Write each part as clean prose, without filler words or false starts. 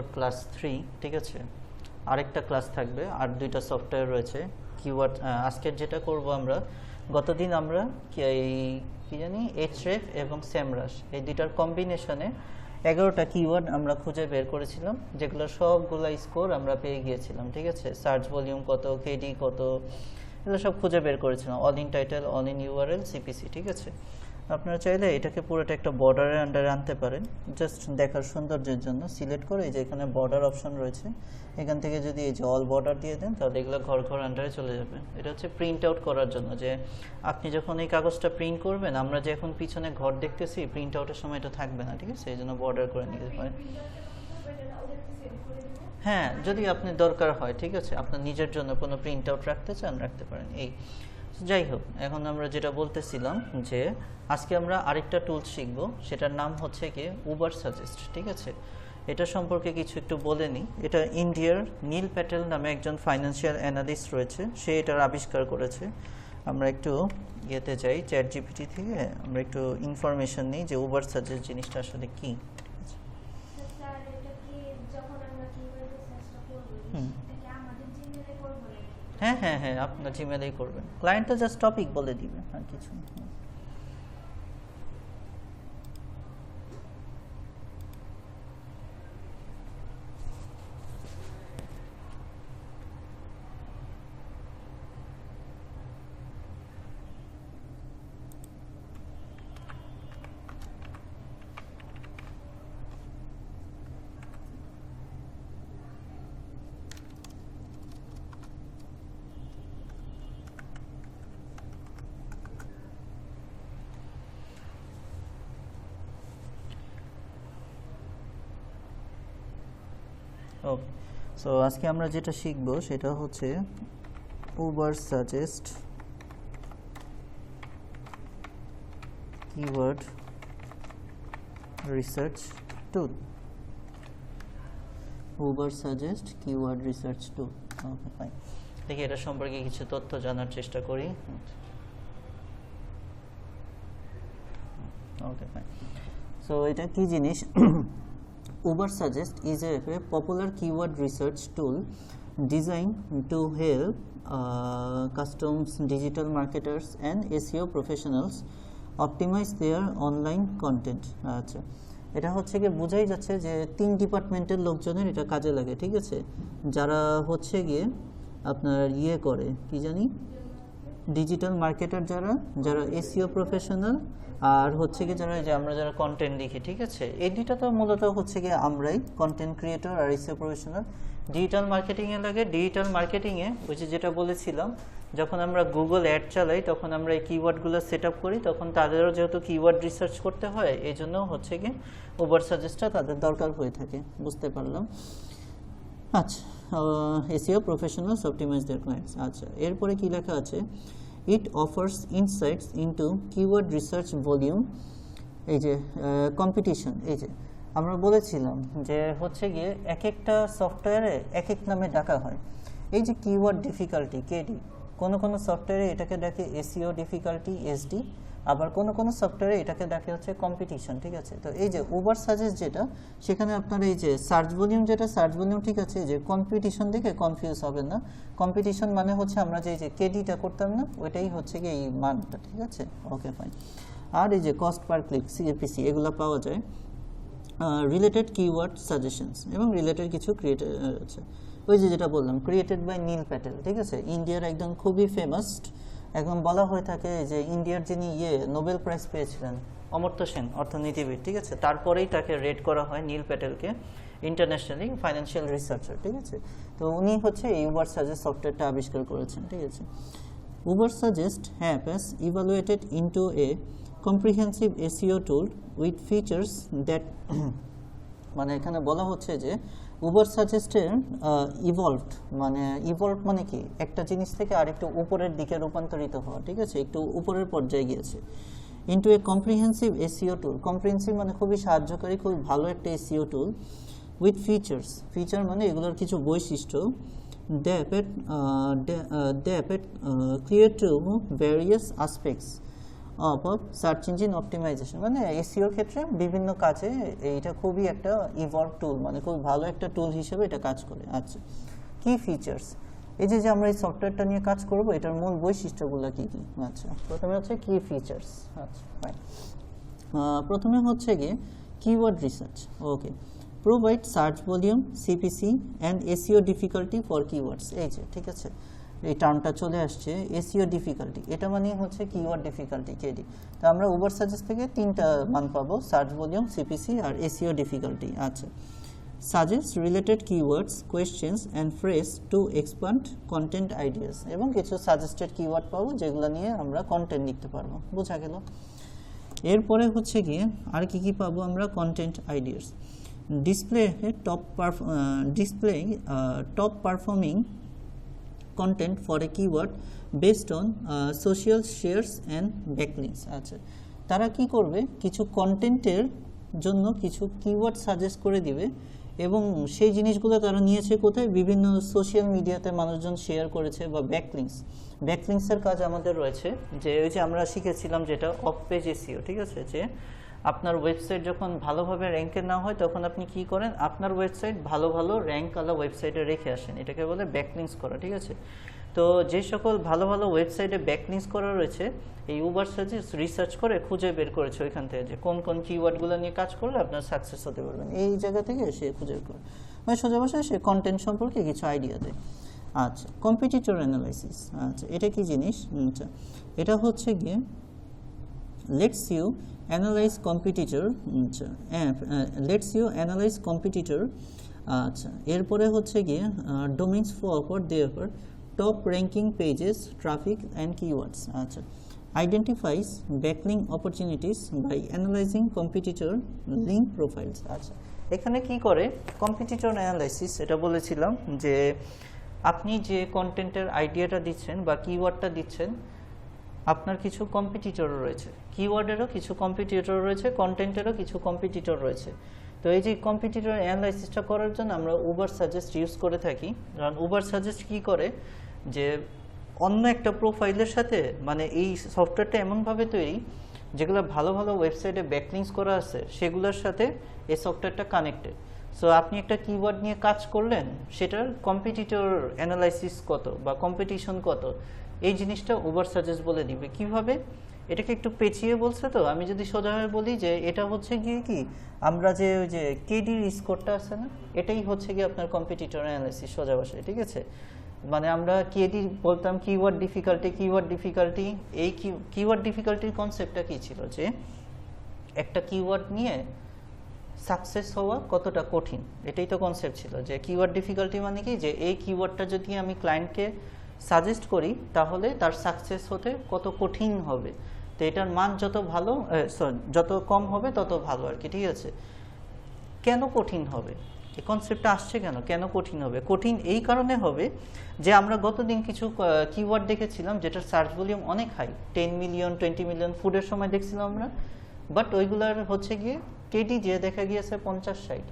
For class 3, ঠিক আছে। আরেকটা ক্লাস থাকবে, আর দুইটা সফটওয়্যার রয়েছে কিওয়ার্ড। আজকের যেটা করব আমরা, গতদিন আমরা কি জানি এইচরেফ এবং সেমরাশ এই দুইটার কম্বিনেশনে 11টা কিওয়ার্ড আমরা খুঁজে বের করেছিলাম, যেগুলো সবগুলো স্কোর আমরা পেয়ে গিয়েছিলাম, ঠিক আছে। সার্চ ভলিউম কত, কেডি কত, এগুলো সব খুঁজে বের করেছিলাম। All in title, all in URL, CPC, ঠিক আছে। আপনারা চাইলে এটাকে পুরোটা একটা বর্ডারের আন্ডারে আনতে পারেন, জাস্ট দেখার সৌন্দর্যের জন্য। সিলেক্ট করে এই যে এখানে বর্ডার অপশন রয়েছে, এখান থেকে যদি এই যে অল বর্ডার দিয়ে দেন, তাহলে এগুলো ঘর ঘর আন্ডারে চলে যাবে। এটা হচ্ছে প্রিন্ট আউট করার জন্য, যে আপনি যখন এই কাগজটা প্রিন্ট করবেন, আমরা যে এখন পিছনে ঘর দেখতেছি, প্রিন্ট আউটের সময় এটা থাকবে না, ঠিক আছে। এই জন্য বর্ডার করে নিতে পারেন। হ্যাঁ, যদি আপনি দরকার হয়, ঠিক আছে, আপনার নিজের জন্য কোনো প্রিন্ট আউট রাখতে চান, রাখতে পারেন। এই যাই হোক, এখন আমরা যেটা বলতেছিলাম যে আজকে আমরা আরেকটা টুল শিখব, সেটার নাম হচ্ছে কি উবার সাজেস্ট, ঠিক আছে। এটা সম্পর্কে কিছু একটু বলে নিই। এটা ইন্ডিয়ার নীল প্যাটেল নামে একজন ফাইন্যান্সিয়াল অ্যানালিস্ট রয়েছে, সে এটার আবিষ্কার করেছে। আমরা একটু ইয়েতে যাই, চ্যাট জিপিটি থেকে আমরা একটু ইনফরমেশন নিই যে উবার সাজেস্ট জিনিসটা আসলে কী। হ্যাঁ হ্যাঁ হ্যাঁ, আপনার জিমেলেই করবেন। ক্লায়েন্টটা জাস্ট টপিক বলে দিবে, আর কিছু না। ওকে, সো আজকে আমরা যেটা শিখব সেটা হচ্ছে উবার সাজেস্ট কিওয়ার্ড রিসার্চ টুল। উবার সাজেস্ট কিওয়ার্ড রিসার্চ টুল। ওকে ফাইন, দেখি এটা সম্পর্কে কিছু তথ্য জানার চেষ্টা করি। ওকে ফাইন, সো এটা কি জিনিস? Uber Suggest is a popular keyword research tool designed to help customs, digital marketers and SEO professionals optimize their online content. আচ্ছা, এটা হচ্ছে গিয়ে বোঝাই যাচ্ছে যে 3 ডিপার্টমেন্টের লোকজনের এটা কাজে লাগে, ঠিক আছে। যারা হচ্ছে গিয়ে আপনার ইয়ে করে, কি জানি, ডিজিটাল মার্কেটার, যারা এসইও প্রফেশনাল, আর হচ্ছে কি যারা যে আমরা যারা কন্টেন্ট লিখি, ঠিক আছে। এই দুইটা তো মূলত হচ্ছে কি আমরাই কন্টেন্ট ক্রিয়েটর আর এসইও প্রফেশনাল। ডিজিটাল মার্কেটিংয়ে লাগে, ডিজিটাল মার্কেটিংয়ে ওই যে যেটা বলেছিলাম, যখন আমরা গুগল অ্যাড চালাই তখন আমরা এই কিওয়ার্ডগুলো সেট আপ করি, তখন তাদেরও যেহেতু কিওয়ার্ড রিসার্চ করতে হয়, এই জন্য হচ্ছে কি উবার সাজেস্টটা তাদের দরকার হয়ে থাকে। বুঝতে পারলাম। আচ্ছা, এসইও প্রফেশনালস অপটিমাইজ দেয়ার ক্লায়েন্টস। আচ্ছা, এরপরে কি লেখা আছে? It offers insights into keyword research volume, এই যে কম্পিটিশন। এই যে আমরা বলেছিলাম যে হচ্ছে গিয়ে এক একটা সফটওয়্যারে এক এক নামে ডাকা হয়। এই যে কিওয়ার্ড ডিফিকাল্টি, কেডি, কোনো সফটওয়্যারে এটাকে ডাকে এসইও ডিফিকাল্টি, এসডি, আবার কোনো সফটওয়্যারে এটাকে ডাকে হচ্ছে কম্পিটিশন, ঠিক আছে। তো এই যে উবার সাজেস্ট যেটা, সেখানে আপনার এই যে সার্চ ভলিউম, যেটা সার্চ ভলিউম, ঠিক আছে, যে কম্পিটিশন দেখে কনফিউজ হবেন না। কম্পিটিশন মানে হচ্ছে আমরা যে কেডিটা করতাম না, ওইটাই হচ্ছে কি এই মানটা, ঠিক আছে। ওকে ফাইন। আর এই যে কস্ট পার ক্লিক, সিপিসি, এগুলো পাওয়া যায়। রিলেটেড কিওয়ার্ড সাজেশনস এবং রিলেটেড কিছু ক্রিয়েটেড আছে। ওই যে যেটা বললাম, ক্রিয়েটেড বাই নীল প্যাটেল, ঠিক আছে। ইন্ডিয়ার একদম খুবই ফেমাস, একদম বলা হয়ে থাকে যে ইন্ডিয়ার যিনি নোবেল প্রাইজ পেয়েছিলেন, অমর্ত্য সেন, অর্থনীতিবিদ, ঠিক আছে, তারপরেই তাকে রেট করা হয় নীল প্যাটেলকে ইন্টারন্যাশনালি ফাইন্যান্সিয়াল রিসার্চার, ঠিক আছে। তো উনি হচ্ছে এই উবার সাজেস্ট সফটওয়্যারটা আবিষ্কার করেছেন, ঠিক আছে। Uber suggest app has evaluated into a comprehensive SEO tool with features that মানে এখানে বলা হচ্ছে যে উবার সাজেস্টের ইভলভ মানে কি, একটা জিনিস থেকে আরেকটু উপরের দিকে রূপান্তরিত হওয়া, ঠিক আছে, একটু উপরের পর্যায়ে গিয়েছে। Into a comprehensive SEO tool, comprehensive মানে খুবই সাহায্যকারী, খুব ভালো একটা এসইও টুল। উইথ ফিচার মানে এগুলোর কিছু বৈশিষ্ট্য, that clear to various aspects of search engine optimisation, মানে এসইওর ক্ষেত্রে বিভিন্ন কাজে এইটা খুবই একটা ইভলভ টুল, মানে খুব ভালো একটা টুল হিসেবে এটা কাজ করে। আচ্ছা, কি ফিচার্স, এই যে আমরা এই সফটওয়্যারটা নিয়ে কাজ করব, এটার মূল বৈশিষ্ট্যগুলো কি কি? আচ্ছা, প্রথমে হচ্ছে কি ফিচার্স। আচ্ছা ফাইন, প্রথমে হচ্ছে গিয়ে keyword research. Okay, provide search volume, CPC and SEO difficulty for keywords. এই যে ঠিক আছে, এই টার্মটা চলে আসছে এসইও ডিফিকাল্টি, এটা মানে হচ্ছে কিওয়ার্ড ডিফিকাল্টি, কেডি। তো আমরা উবার সাজেস্ট থেকে তিনটা মান পাবো, সার্চ ভলিউম, সিপিসি আর এসইও ডিফিকাল্টি। আচ্ছা, suggest related keywords, questions and phrase two expand content ideas, এবং কিছু সাজেস্টেড কিওয়ার্ড পাবো যেগুলো নিয়ে আমরা কন্টেন্ট লিখতে পারবো। বোঝা গেল? এরপরে হচ্ছে গিয়ে আর কি কি পাবো আমরা? Content ideas, display top performing content for a keyword based on social shares and backlinks। আচ্ছা, তারা কি করবে, কিছু কন্টেন্টের জন্য কিছু কিওয়ার্ড সাজেস্ট করে দিবে, এবং সেই জিনিসগুলো তারা নিয়েছে কোথায়? বিভিন্ন সোশ্যাল মিডিয়াতে মানুষজন শেয়ার করেছে, বা ব্যাকলিংসের কাজ আমাদের রয়েছে, যে ওই যে আমরা শিখেছিলাম যেটা অফ পেজ এসইও, ঠিক আছে, যে আপনার ওয়েবসাইট যখন ভালোভাবে র্যাঙ্কে না হয় তখন আপনি কি করেন, আপনার ওয়েবসাইট ভালো ভালো র্যাঙ্কওয়ালা ওয়েবসাইটে রেখে আসেন, এটাকে বলে ব্যাকলিংস করা, ঠিক আছে। তো যে সকল ভালো ভালো ওয়েবসাইটে ব্যাকলিংস করা রয়েছে, এই উবার সাজেস্ট রিসার্চ করে খুঁজে বের করেছে ওইখান থেকে যে কোন কোন কিওয়ার্ডগুলো নিয়ে কাজ করলে আপনার সাকসেস হতে পারবেন, এই জায়গা থেকে সে খুঁজে বের করে, মানে সোজা ভাষায় সে কন্টেন্ট সম্পর্কে কিছু আইডিয়া দেয়। আচ্ছা, কম্পিটিটর অ্যানালাইসিস। আচ্ছা, এটা কি জিনিস? আচ্ছা, এটা হচ্ছে গিয়ে lets you analyze competitor, আচ্ছা, এরপরে হচ্ছে গিয়ে domains for their top ranking pages, traffic and keywords. আচ্ছা, identifies backlink opportunities by analysing competitor link profiles. আচ্ছা, এখানে কি করে কম্পিটিটর অ্যানালাইসিস, এটা বলেছিলাম যে আপনি যে কন্টেন্টের আইডিয়াটা দিচ্ছেন বা কিওয়ার্ডটা দিচ্ছেন, আপনার কিছু কম্পিটিটর রয়েছে, কিওয়ার্ডেরও কিছু কম্পিটিটর রয়েছে, কন্টেন্টেরও কিছু কম্পিটিটর রয়েছে। তো এই যে কম্পিটিটর অ্যানালাইসিসটা করার জন্য আমরা উবার সাজেস্ট ইউজ করে থাকি। কারণ উবার সাজেস্ট কী করে, যে অন্য একটা প্রোফাইলের সাথে, মানে এই সফটওয়্যারটা এমনভাবে তৈরি যেগুলো ভালো ভালো ওয়েবসাইটে ব্যাকলিংস করা আছে সেগুলোর সাথে এই সফটওয়্যারটা কানেক্টেড। সো আপনি একটা কিওয়ার্ড নিয়ে কাজ করলেন, সেটার কম্পিটিটর অ্যানালাইসিস কত বা কম্পিটিশন কত, এই জিনিসটা উবার সাজেস্ট বলে দিবে। কিভাবে? এটাকে একটু পেঁচিয়ে বলছে, তো আমি যদি সোজাভাবে বলি যে এটা হচ্ছে গিয়ে কি, আমরা যে ওই যে কেডির স্কোরটা আছে না, এটাই হচ্ছে গিয়ে আপনার কম্পিটিটর অ্যানালাইসিস সোজা ভাষায়, ঠিক আছে। মানে আমরা কেডি বলতাম কিওয়ার্ড ডিফিকাল্টি। এই কিওয়ার্ড ডিফিকাল্টির কনসেপ্টটা কী ছিল, যে একটা কিওয়ার্ড নিয়ে সাকসেস হওয়া কতটা কঠিন, এটাই তো কনসেপ্ট ছিল। যে কিওয়ার্ড ডিফিকাল্টি মানে কি, যে এই কিওয়ার্ডটা যদি আমি ক্লায়েন্টকে সাজেস্ট করি তাহলে তার সাকসেস হতে কত কঠিন হবে, তো এটার মান যত ভালো, যত কম হবে তত ভালো আর কি, ঠিক আছে। কেন কঠিন হবে, এই কনসেপ্টটা আসছে কেন কঠিন হবে? কঠিন এই কারণে হবে যে আমরা গতদিন কিছু কিওয়ার্ড দেখেছিলাম যেটার সার্চ ভলিউম অনেক হাই, 10 মিলিয়ন 20 মিলিয়ন, ফুডের সময় দেখছিলাম আমরা, বাট ওইগুলার হচ্ছে গিয়ে কেডি যে দেখা গিয়েছে 50-60।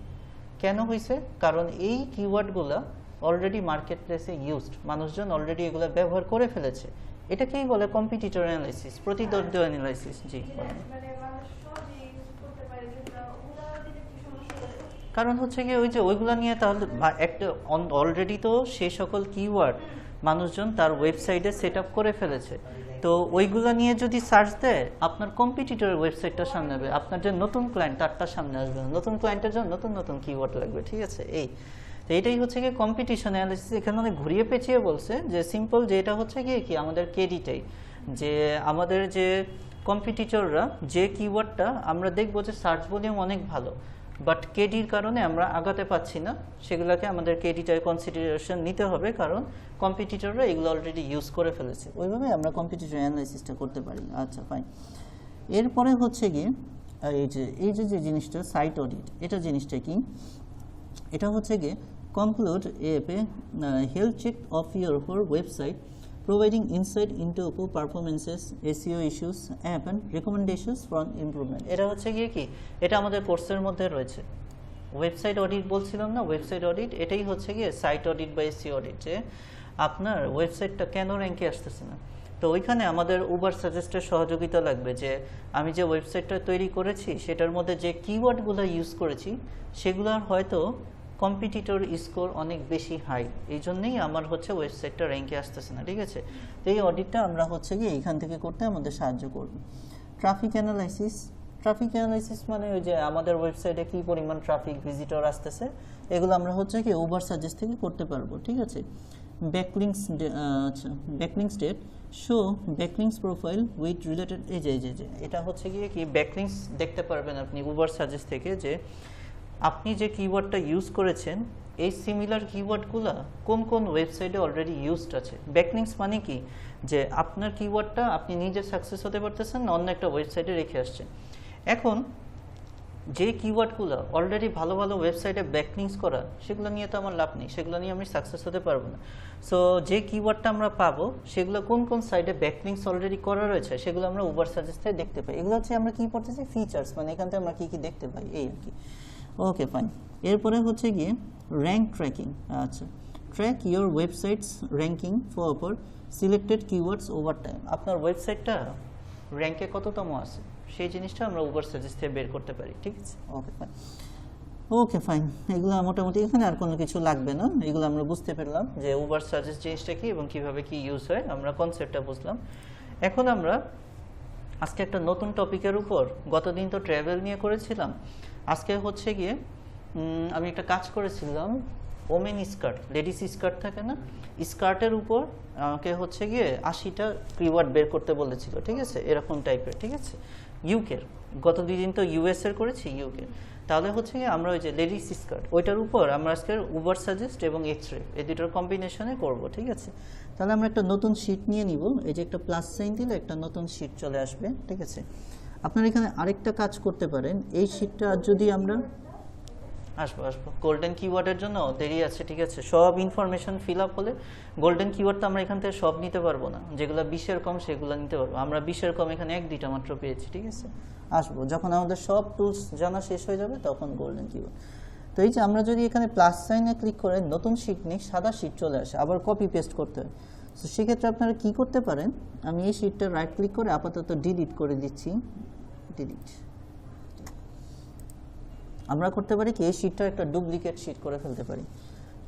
কেন হয়েছে? কারণ এই কিওয়ার্ডগুলা অলরেডি মার্কেট প্লেসে ইউজড, মানুষজন অলরেডি এগুলো ব্যবহার করে ফেলেছে। এটাকেই বলে কম্পিটিটর অ্যানালাইসিস, প্রতিদ্বন্দ্বী অ্যানালাইসিস। জি, কারণ হচ্ছে গিয়ে ওই যে ওইগুলো নিয়ে তাহলে একটা অলরেডি তো সেই সকল কিওয়ার্ড মানুষজন তার ওয়েবসাইটে সেট আপ করে ফেলেছে, তো ওইগুলো নিয়ে যদি সার্চ দেয় আপনার কম্পিটিটরের ওয়েবসাইটটা সামনে আসবে, আপনার যে নতুন ক্লায়েন্ট তারটা সামনে আসবে না, নতুন ক্লায়েন্টের জন্য নতুন নতুন কিওয়ার্ড লাগবে, ঠিক আছে। তো এটাই হচ্ছে গিয়ে কম্পিটিশন অ্যানালাইসিস। এখানে অনেক ঘুরিয়ে পেঁচিয়ে বলছে যে সিম্পল, যে এটা হচ্ছে গিয়ে কি আমাদের কেডিটাই, যে আমাদের যে কম্পিটিটররা যে কিওয়ার্ডটা আমরা দেখবো যে সার্চ ভলিউম অনেক ভালো, বাট কেডির কারণে আমরা আগাতে পাচ্ছি না, সেগুলোকে আমাদের কেডিটায় কনসিডারেশন নিতে হবে, কারণ কম্পিটিটররা এগুলো অলরেডি ইউজ করে ফেলেছে। ওইভাবে আমরা কম্পিটিটর অ্যানালাইসিসটা করতে পারি। আচ্ছা ফাইন, এরপরে হচ্ছে গিয়ে এই যে জিনিসটা সাইট অডিট, এটা জিনিসটা কি, এটা হচ্ছে গিয়ে conclude a health check of your whole website, providing insight into performances, SEO issues, and recommendations for improvement. এটা হচ্ছে গিয়ে কি, এটা আমাদের কোর্সের মধ্যে রয়েছে। ওয়েবসাইট অডিট বলছিলাম না, ওয়েবসাইট অডিট এটাই হচ্ছে গিয়ে সাইট অডিট বা SEO অডিট, যে আপনার ওয়েবসাইটটা কেন র্যাঙ্কে আসতেছে না, তো ওইখানে আমাদের উবার সাজেস্টের সহযোগিতা লাগবে, যে আমি যে ওয়েবসাইটটা তৈরি করেছি সেটার মধ্যে যে কিওয়ার্ডগুলো ইউজ করেছি সেগুলোর হয়তো কম্পিটিটর স্কোর অনেক বেশি হাই, এই জন্যই আমার হচ্ছে ওয়েবসাইটটা র্যাঙ্কে আসতেছে না, ঠিক আছে। তো এই অডিটটা আমরা হচ্ছে কি এইখান থেকে করতে আমাদের সাহায্য করবে। ট্রাফিক অ্যানালাইসিস মানে ওই যে আমাদের ওয়েবসাইটে কি পরিমাণ ট্রাফিক ভিজিটর আসতেছে এগুলো আমরা হচ্ছে কি উবার সাজেস্ট থেকে করতে পারবো, ঠিক আছে। ব্যাকলিংকস, আচ্ছা backlinks that show backlinks profile with related, এই যে এটা হচ্ছে গিয়ে কি ব্যাকলিংকস দেখতে পারবেন আপনি উবার সাজেস্ট থেকে, যে আপনি যে কিওয়ার্ডটা ইউজ করেছেন এই সিমিলার কিওয়ার্ডগুলো কোন কোন ওয়েবসাইটে অলরেডি ইউজড আছে। ব্যাকলিংকস মানে কি, যে আপনার কিওয়ার্ডটা আপনি নিজে সাকসেস হতে পারতেছেন না, অন্য একটা ওয়েবসাইটে রেখে আসছেন। এখন যে কিওয়ার্ডগুলো অলরেডি ভালো ভালো ওয়েবসাইটে ব্যাকলিংকস করা সেগুলো নিয়ে তো আমার লাভ নেই, সেগুলো নিয়ে আমি সাকসেস হতে পারবো না। সো যে কিওয়ার্ডটা আমরা পাবো সেগুলো কোন কোন সাইটে ব্যাকলিংকস অলরেডি করা রয়েছে সেগুলো আমরা উবার সাজেস্ট থেকে দেখতে পাই। এগুলো হচ্ছে আমরা কি পড়তেছি ফিচার্স, মানে এখান থেকে আমরা কি কি দেখতে পাই এই আর কি। Okay fine. এরপরে হচ্ছে গিয়ে র্যাঙ্ক ট্র্যাকিং। আচ্ছা, track your websites ranking for selected keywords over time. আপনার ওয়েবসাইটটা র্যাঙ্কে কততম আছে সেই জিনিসটা আমরা উবার সাজেস্ট থেকে বের করতে পারি, ঠিক আছে। ওকে ফাইন, এগুলো মোটামুটি এখানে আর কোনো কিছু লাগবে না, এগুলো আমরা বুঝতে পারলাম যে উবার সাজেস্ট জিনিসটা কি এবং কিভাবে কি ইউজ হয়, আমরা কনসেপ্টটা বুঝলাম। এখন আমরা আজকে একটা নতুন টপিকের উপর, গতদিন তো ট্রাভেল নিয়ে করেছিলাম, আজকে হচ্ছে গিয়ে আমি একটা কাজ করেছিলাম ওমেন স্কার্ট, লেডিস স্কার্ট থাকে না, স্কার্টের উপর আমাকে হচ্ছে গিয়ে 80টা কিওয়ার্ড বের করতে বলেছিল, ঠিক আছে, এরকম টাইপের, ঠিক আছে। ইউকের গত 2 দিন তো ইউএস এর করেছি, ইউকে। তাহলে হচ্ছে গিয়ে আমরা ওই যে লেডিস স্কার্ট ওইটার উপর আমরা আজকে উবার সাজেস্ট এবং এক্সরে এই দুটোর কম্বিনেশনে করব, ঠিক আছে। তাহলে আমরা একটা নতুন শিট নিয়ে নিব, এই যে একটা প্লাস সাইন দিলে একটা নতুন শিট চলে আসবে, ঠিক আছে। আপনারা এখানে আরেকটা কাজ করতে পারেন, এই শিটটা যদি আমরা আসবো গোল্ডেন কিওয়ার্ডের জন্য দেরি আছে, ঠিক আছে। সব ইনফরমেশন ফিল আপ হলে গোল্ডেন কিওয়ার্ড তো আমরা এখান থেকে সব নিতে পারবো না, যেগুলো 20-এর কম সেগুলো নিতে পারবো। আমরা 20-এর কম এখানে 1-2টা মাত্র পেয়েছি, ঠিক আছে। আসবো যখন আমাদের সব টুলস জানা শেষ হয়ে যাবে তখন গোল্ডেন কিওয়ার্ড। তো এই যে আমরা যদি এখানে প্লাস সাইনে ক্লিক করে নতুন শিট নিই, সাদা শিট চলে আসে, আবার কপি পেস্ট করতে হয়। তো সেক্ষেত্রে আপনারা কি করতে পারেন, আমি এই শিটটা রাইট ক্লিক করে আপাতত ডিলিট করে দিচ্ছি, ডিলিট। আমরা করতে পারি কি এই শিটটা একটা ডুপ্লিকেট শিট করে ফেলতে পারি,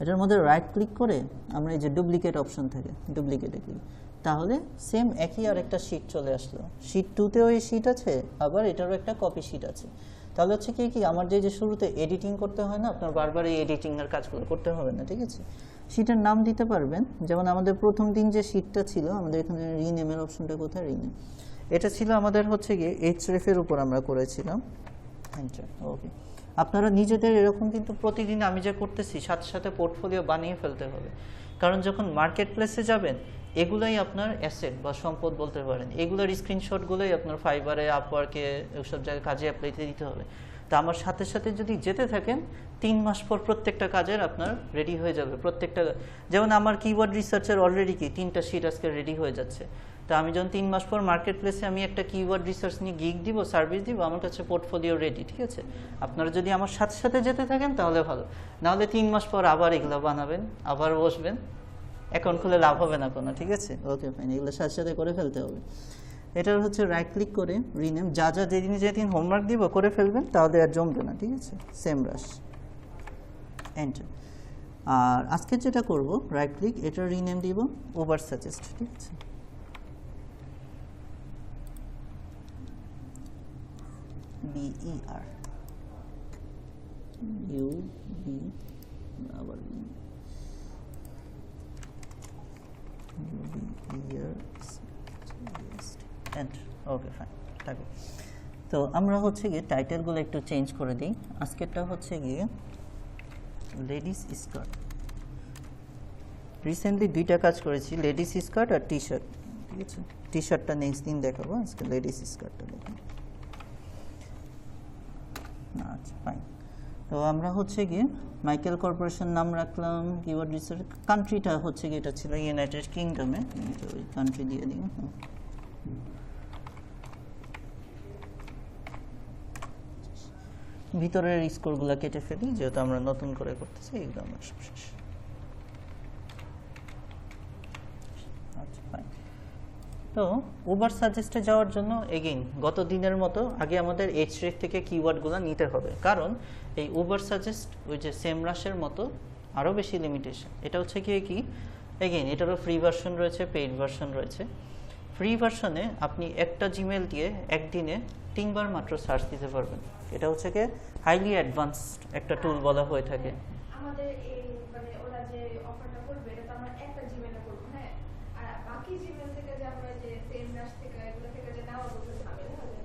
এটার মধ্যে রাইট ক্লিক করে আমরা এই যে ডুপ্লিকেট অপশন থাকে ডুপ্লিকেটে ক্লিক, তাহলে সেম একই আর একটা শিট চলে আসলো। শিট 2তেও এই শিট আছে, আবার এটারও একটা কপি শিট আছে। তাহলে হচ্ছে কি আমার যে শুরুতে এডিটিং করতে হয় না, আপনার বারবার এই এডিটিংয়ের কাজগুলো করতে হবে না, ঠিক আছে। শিটের নাম দিতে পারবেন, যেমন আমাদের প্রথম দিন যে শিটটা ছিল, আমাদের এখানে রিনেমের অপশনটা কোথায়, রিনেম, এটা ছিল আমাদের হচ্ছে গিয়ে এইচরেফের উপর আমরা করেছিলাম, এন্টার। ওকে, আপনারা নিজেদের এরকম কিন্তু প্রতিদিন আমি যে করতেছি সাথে সাথে পোর্টফোলিও বানিয়ে ফেলতে হবে, কারণ যখন মার্কেট প্লেসে যাবেন এগুলোই আপনার অ্যাসেট বা সম্পদ বলতে পারেন, এগুলোর স্ক্রিনশটগুলোই আপনার ফাইবারে, আপওয়ার্কে, ওইসব জায়গায় কাজে অ্যাপ্লাইতে দিতে হবে। তা আমার সাথে সাথে যদি যেতে থাকেন 3 মাস পর প্রত্যেকটা কাজের আপনার রেডি হয়ে যাবে, প্রত্যেকটা। যেমন আমার কিওয়ার্ড রিসার্চের অলরেডি কি 3টা শিট আজকে রেডি হয়ে যাচ্ছে। তো আমি যখন 3 মাস পর মার্কেট প্লেসে আমি একটা কিওয়ার্ড রিসার্চ নিয়ে গিগ দিব, সার্ভিস দিব, আমার কাছে পোর্টফোলিও রেডি, ঠিক আছে। আপনারা যদি আমার সাথে সাথে যেতে থাকেন তাহলে ভালো, নাহলে 3 মাস পর আবার এগুলো বানাবেন, আবার বসবেন, অ্যাকাউন্ট খুলে লাভ হবে না কোনো, ঠিক আছে। ওকে ফাইন, এগুলো সাথে সাথে করে ফেলতে হবে। এটার হচ্ছে রাইট ক্লিক করে রিনেম, যা যেদিন হোমওয়ার্ক দিব করে ফেলবেন, তাহলে আর জমবে না, ঠিক আছে। Same brush, enter. আর আজকে যেটা করব, রাইট ক্লিক, এটা রিনেম দিব উবার সাজেস্ট, ঠিক আছে। BER UB আবার ওকে ফাইন থাকবে। তো আমরা হচ্ছে গিয়ে টাইটেলগুলো একটু চেঞ্জ করে দিই। আজকেরটা হচ্ছে গিয়ে লেডিস স্কার্ট। রিসেন্টলি 2টা কাজ করেছি, লেডিস স্কার্ট আর টি শার্ট, ঠিক আছে। টি শার্টটা নেক্সট দিন দেখাবো, আজকে লেডিস স্কার্টটা দেখুন। আচ্ছা ফাইন। তো আমরা হচ্ছে গিয়ে মাইকেল কর্পোরেশন নাম রাখলাম, কিওয়ার্ড রিসার্চ, কান্ট্রিটা হচ্ছে গিয়ে এটা ছিল ইউনাইটেড কিংডমে, ওই কান্ট্রি দিয়ে দিই। ভিতরের স্কোরগুলো কেটে ফেলি, যেহেতু আমরা নতুন করে করতেছি, এগুলো আমরা সব শেষ। আচ্ছা ফাইন। তো উবার সাজেস্টে যাওয়ার জন্য এগেইন গত দিনের মতো আগে আমাদের এইচরেফ থেকে কিওয়ার্ডগুলো নিতে হবে, কারণ এই উবার সাজেস্ট ওই যে সেমরাশের মতো আরও বেশি লিমিটেশন। এটা হচ্ছে কি এগেইন এটারও ফ্রি ভার্সন রয়েছে, পেইড ভার্সন রয়েছে। ফ্রি ভার্সনে আপনি একটা জিমেল দিয়ে একদিনে 3 বার মাত্র সার্চ দিতে পারবেন। এটা হচ্ছে কি হাইলি অ্যাডভান্সড একটা টুল বলা হয়ে থাকে। আমাদের এই মানে ওরা যে অফারটা করবে এটা তো আমরা একটা জিমেলে করব, হ্যাঁ, আর বাকি জিমেল থেকে যে আমরা যে সেমরাশ থেকে এগুলো থেকে যে নাও বলতে ঝামেলা হবে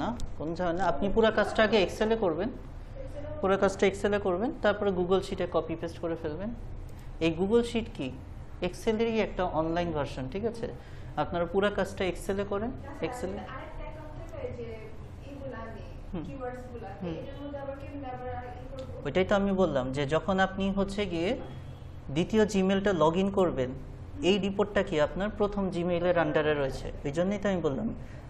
না, কোন ঝামেলা। আপনি পুরো কাজটা আগে এক্সেলে করবেন, পুরো কাজটা এক্সেলে করবেন, তারপরে গুগল শিটে কপি পেস্ট করে ফেলবেন। এই গুগল শিট কি এক্সেলেরই একটা অনলাইন ভার্সন, ঠিক আছে? আপনারা পুরো কাজটা এক্সেলে করেন। এক্সেলে আরেকটা অ্যাকাউন্ট থেকে যে এগুলা আনি কিওয়ার্ডসগুলা এটার মধ্যে আবার কেমনে আবার ই করব? ওইটাই তো আমি বললাম যে যখন আপনি হচ্ছে গিয়ে দ্বিতীয় জিমেলটা লগ ইন করবেন, এই রিপোর্টটা কি আপনার প্রথম জিমেইলের আন্ডারে রয়েছে। ওই জন্যই তো আমি বললাম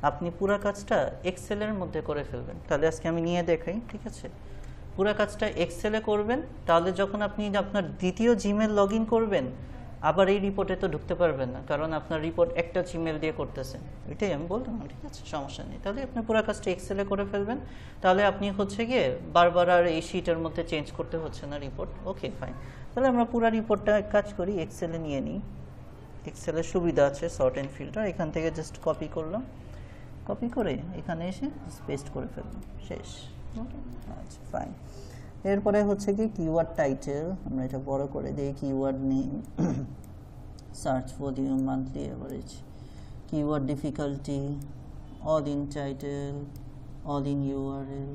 আপনি পুরো কাজটা এক্সেলের মধ্যে করে ফেলবেন। তাহলে আজকে আমি নিয়ে দেখাই, ঠিক আছে? পুরো কাজটা এক্সেলে করবেন, তাহলে যখন আপনি আপনার দ্বিতীয় জিমেল লগ ইন করবেন আবার এই রিপোর্টে তো ঢুকতে পারবেন না, কারণ আপনার রিপোর্ট একটা জিমেল দিয়ে করতেছেন। এটাই আমি বললাম, ঠিক আছে, সমস্যা নেই। তাহলে আপনি পুরো কাজটা এক্সেলে করে ফেলবেন, তাহলে আপনি হচ্ছে গিয়ে বারবার আর এই শিটের মধ্যে চেঞ্জ করতে হচ্ছে না রিপোর্ট। ওকে, ফাইন। তাহলে আমরা পুরো রিপোর্টটা কাজ করি, এক্সেলে নিয়ে নিই। এক্সেলের সুবিধা আছে সর্ট অ্যান্ড ফিল্টার, এখান থেকে জাস্ট কপি করলাম, কপি করে এখানে এসে পেস্ট করে ফেললাম, শেষ। আচ্ছা, ফাইন। এরপরে হচ্ছে কি কিওয়ার্ড টাইটেল, আমরা এটা বড় করে দিই। Keyword name, search volume, monthly average, keyword difficulty, all in title, all in URL.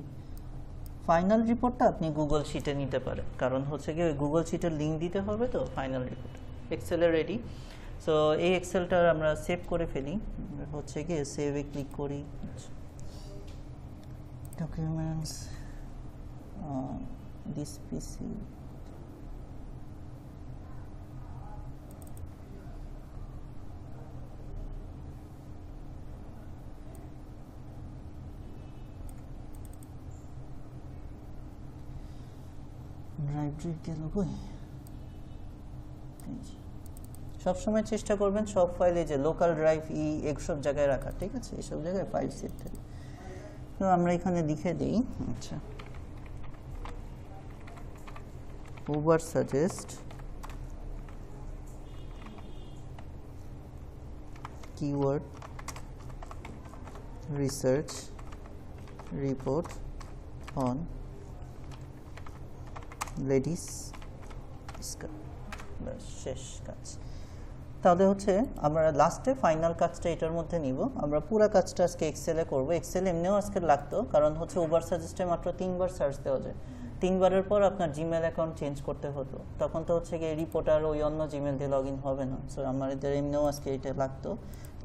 Final রিপোর্টটা আপনি গুগল শিটে নিতে পারেন, কারণ হচ্ছে কি গুগল শিটের লিঙ্ক দিতে হবে তো ফাইনাল রিপোর্ট। এক্সেলে রেডি। সো এই এক্সেলটা আমরা সেভ করে ফেলি, হচ্ছে কি সেভে ক্লিক করি। ডকুমেন্টস, this PC, ড্রাইভ গেল কই? সবসময় চেষ্টা করবেন সব ফাইলে যে লোকাল ড্রাইভ এইসব জায়গায় রাখা, ঠিক আছে? এইসব জায়গায় ফাইল সেভ থাকে। তো আমরা এখানে লিখে দিই, আচ্ছা, Uber suggest keyword research report on ladies skirt। শেষ কাজ। তাহলে হচ্ছে আমরা লাস্টে ফাইনাল কাজটা এটার মধ্যে নিব। আমরা পুরো কাজটা আজকে এক্সেলে করব। এক্সেল এমনিও আজকে লাগতো, কারণ হচ্ছে উবার সাজেস্টে মাত্র 3 বার সার্চ দেওয়া যায়। 3 বারের পর আপনার জিমেল অ্যাকাউন্ট চেঞ্জ করতে হতো, তখন তো হচ্ছে গিয়ে রিপোর্ট আর ওই অন্য জিমেল দিয়ে লগ ইন হবে না। সো আমাদের এমনিও আজকে এটা লাগতো।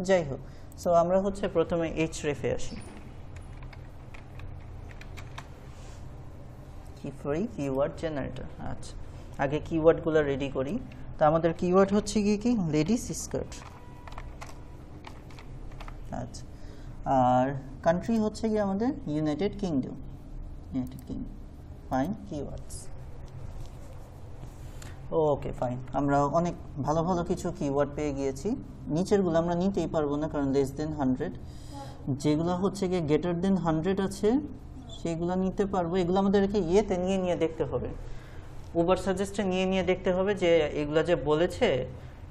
যাই হোক, সো আমরা হচ্ছে প্রথমে এইচরেফে আসি। Free keyword generator. আচ্ছা, আগে কিওয়ার্ডগুলো রেডি করি। তো আমাদের কিওয়ার্ড হচ্ছে কি লেডিস স্কার্ট। আচ্ছা, আর কান্ট্রি হচ্ছে কি আমাদের United Kingdom. United Kingdom, fine. Keywords, okay, fine. আমরা অনেক ভালো ভালো কিছু কিওয়ার্ড পেয়ে গিয়েছি। নিচেরগুলো আমরা নিতেই পারবো না, কারণ লেস দেন 100। যেগুলো হচ্ছে গিয়ে গ্রেটার দেন 100 আছে সেগুলো নিতে পারবো। এগুলো আমাদেরকে ইয়েতে নিয়ে দেখতে হবে, উবার সাজেস্টে নিয়ে দেখতে হবে যে এগুলো যে বলেছে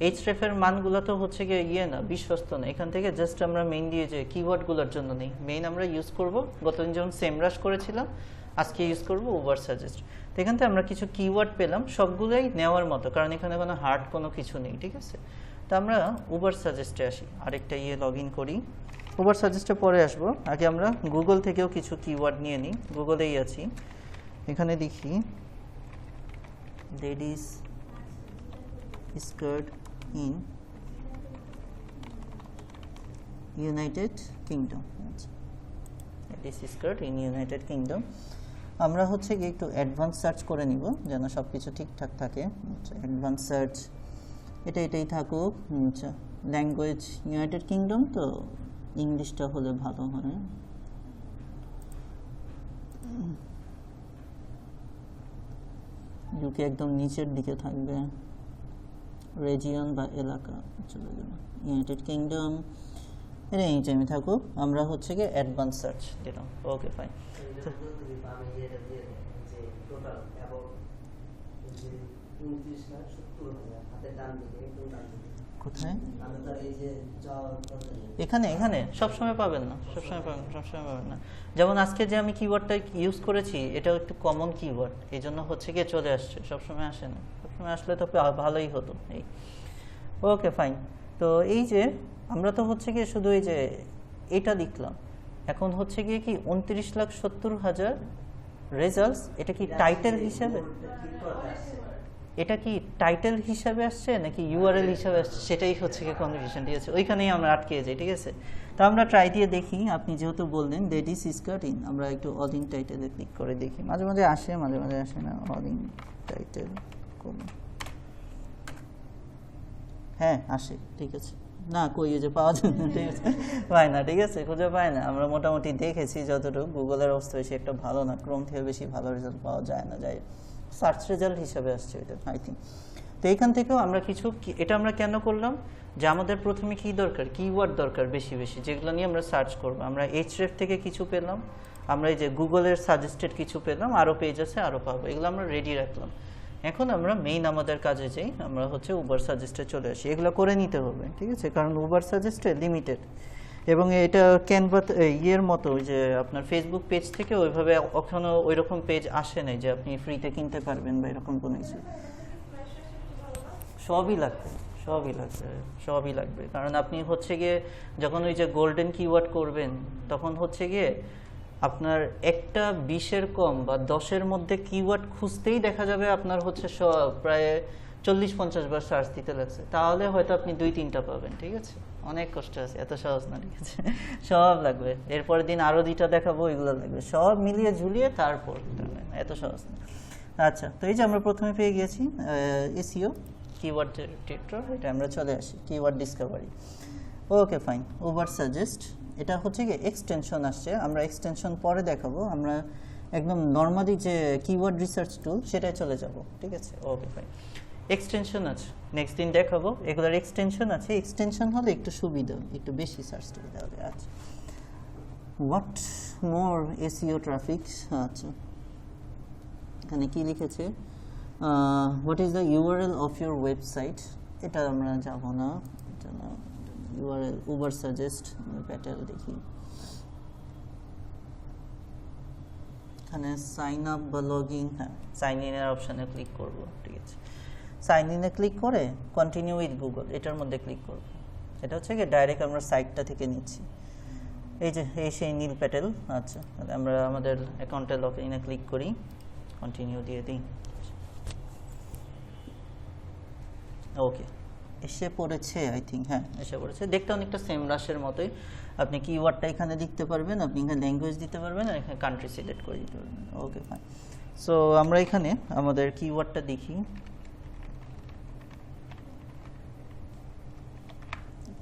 এইচরেফের মানগুলো তো হচ্ছে গিয়ে না, বিশ্বস্ত না। এখান থেকে জাস্ট আমরা মেইন দিয়ে যে কিওয়ার্ডগুলোর জন্য নেই, মেইন আমরা ইউজ করব গতদিন যেমন সেমরাশ করেছিলাম, আজকে ইউজ করব উবার সাজেস্ট। তো এখান থেকে আমরা কিছু কিওয়ার্ড পেলাম, সবগুলোই নেওয়ার মতো, কারণ এখানে কোনো হার্ড কোনো কিছু নেই, ঠিক আছে? তো আমরা উবার সাজেস্টে আসি, আরেকটা লগ ইন করি। উবার সাজেস্টে পরে আসবো, আগে আমরা গুগল থেকেও কিছু কিওয়ার্ড নিয়ে নিই। গুগলেই আছি, এখানে দেখি ladies skirt in United Kingdom। ladies skirt in United Kingdom। আমরা হচ্ছে কি একটু অ্যাডভান্স সার্চ করে নিব যেন সব কিছু ঠিকঠাক থাকে। অ্যাডভান্স সার্চ এটাই থাকুক। আচ্ছা, ল্যাঙ্গুয়েজ ইউনাইটেড কিংডম, তো ইংলিশটা হলে ভালো হয়। ইউকে একদম নিচের দিকে থাকবে। রিজিয়ন বা এলাকা চলে গেল, ইউনাইটেড কিংডম, এটা এই টাইমে থাকুক। আমরা হচ্ছে গিয়ে অ্যাডভান্স সার্চ দিলাম, ওকে ফাইন। কোথায়? এখানে এখানে সবসময় পাবেন না, সবসময় পাবেন, সবসময় পাবেন না। যেমন আজকে যে আমি কিওয়ার্ডটা ইউজ করেছি এটাও একটু কমন কিওয়ার্ড, এই জন্য হচ্ছে গিয়ে চলে আসছে, সবসময় আসে না। সবসময় আসলে তো ভালোই হতো। এই ওকে ফাইন। তো এই যে আমরা তো হচ্ছে গিয়ে শুধু এই যে এটা লিখলাম, এখন হচ্ছে গিয়ে কি 29,70,000 রেজাল্টস, এটা কি টাইটেল হিসাবে, এটা কি টাইটেল হিসাবে আসছে নাকি ইউআরএল হিসাবে আসছে, সেটাই হচ্ছে কি কনফিউশন, ঠিক আছে? ওইখানেই আমরা আটকে যাই, ঠিক আছে? তো আমরা ট্রাই দিয়ে দেখি, আপনি যেহেতু বললেন লেডিস স্কার্টিং, আমরা একটু অল ইন টাইটেলে ক্লিক করে দেখি, মাঝে মাঝে আসে মাঝে মাঝে আসে না। অল ইন টাইটেল করুন, হ্যাঁ আসে, ঠিক আছে। না কই যে পাওয়া যায় না, ঠিক আছে, পায় না, ঠিক আছে, খুঁজে পায় না। আমরা মোটামুটি দেখেছি যতটুকু, গুগলের অবস্থা বেশি একটা ভালো না, ক্রোম থেকে বেশি ভালো রেজাল্ট পাওয়া যায় না, যাই সার্চ রেজাল্ট হিসাবে আসছে এটা, আই থিঙ্ক। তো এইখান থেকেও আমরা কিছু, এটা আমরা কেন করলাম, যে আমাদের প্রথমে কি দরকার, কিওয়ার্ড দরকার বেশি বেশি, যেগুলো নিয়ে আমরা সার্চ করবো। আমরা এইচরেফ থেকে কিছু পেলাম, আমরা এই যে গুগলের সাজেস্টেড কিছু পেলাম, আরও পেজ আছে, আরও পাবো, এগুলো আমরা রেডি রাখলাম। এখন আমরা মেইন আমাদের কাজে যাই, আমরা হচ্ছে উবার সাজেস্টে চলে আসি। এগুলো করে নিতে হবে, ঠিক আছে, কারণ উবার সাজেস্টে লিমিটেড, এবং এটা ক্যানভা ইয়ের মতো, যে আপনার ফেসবুক পেজ থেকে ওইভাবে কখনো ওই রকম পেজ আসে নাই যে আপনি ফ্রিতে কিনতে পারবেন বা এরকম কোনো কিছু। সবই লাগবে, সবই লাগবে, সবই লাগবে, কারণ আপনি হচ্ছে গিয়ে যখন ওই যে গোল্ডেন কিওয়ার্ড করবেন, তখন হচ্ছে গিয়ে আপনার একটা 20-এর কম বা 10-এর মধ্যে কিওয়ার্ড খুঁজতেই দেখা যাবে আপনার হচ্ছে প্রায় 40-50 বার সার্চ দিতে লাগছে, তাহলে হয়তো আপনি 2-3টা পাবেন, ঠিক আছে? অনেক কষ্ট আছে, এত সহজ না, ঠিক আছে? সব লাগবে, এরপরের দিন আরও 2টা দেখাবো, এগুলো লাগবে, সব মিলিয়ে ঝুলিয়ে তারপর, এত সহজ না। আচ্ছা, তো এই যে আমরা প্রথমে পেয়ে গেছি এসইও কিওয়ার্ড ডিটেক্টর, এটা আমরা চলে আসি keyword Discovery. Okay fine, Uber suggest, এটা হচ্ছে কি এক্সটেনশন আসছে, আমরা এক্সটেনশন পরে দেখাবো, আমরা একদম নর্মালি যে কিওয়ার্ড রিসার্চ টুল সেটাই চলে যাব, ঠিক আছে? ওকে ফাইন, এক্সটেনশন আছে, নেক্সট দিন দেখাবো, এগুলোর এক্সটেনশন আছে, এক্সটেনশন হলে একটু সুবিধা, একটু বেশি সার্চ সুবিধা হবে। আচ্ছা, হোয়াট মোর এসইও ট্রাফিক, আচ্ছা এখানে কি লিখেছে, what is the URL of your website, এটা আমরা যাব না, এটা না, ইউআরএল উবার সাজেস্ট প্যাটেল দেখি, এখানে সাইন আপ বা লগইন, হ্যাঁ সাইন ইনের অপশানে ক্লিক করব, ঠিক আছে? সাইন ইনে ক্লিক করে কন্টিনিউ উইথ গুগল এটার মধ্যে ক্লিক করব, এটা হচ্ছে কি ডাইরেক্ট আমরা সাইটটা থেকে নিচ্ছি। এই যে এই সেই নীল প্যাটেল, আচ্ছা তাহলে আমরা আমাদের অ্যাকাউন্টে লগ ইনে ক্লিক করি, কন্টিনিউ দিয়ে দিই, ওকে এসে পড়েছে, আই থিঙ্ক, হ্যাঁ এসে পড়েছে। দেখতে অনেকটা সেম রাশের মতোই, আপনি কিওয়ার্ডটা এখানে লিখতে পারবেন, আপনি এখানে ল্যাঙ্গুয়েজ দিতে পারবেন, আর এখানে কান্ট্রি সিলেক্ট করে দিতে পারবেন। ওকে ফাইন, সো আমরা এখানে আমাদের কিওয়ার্ডটা দেখি,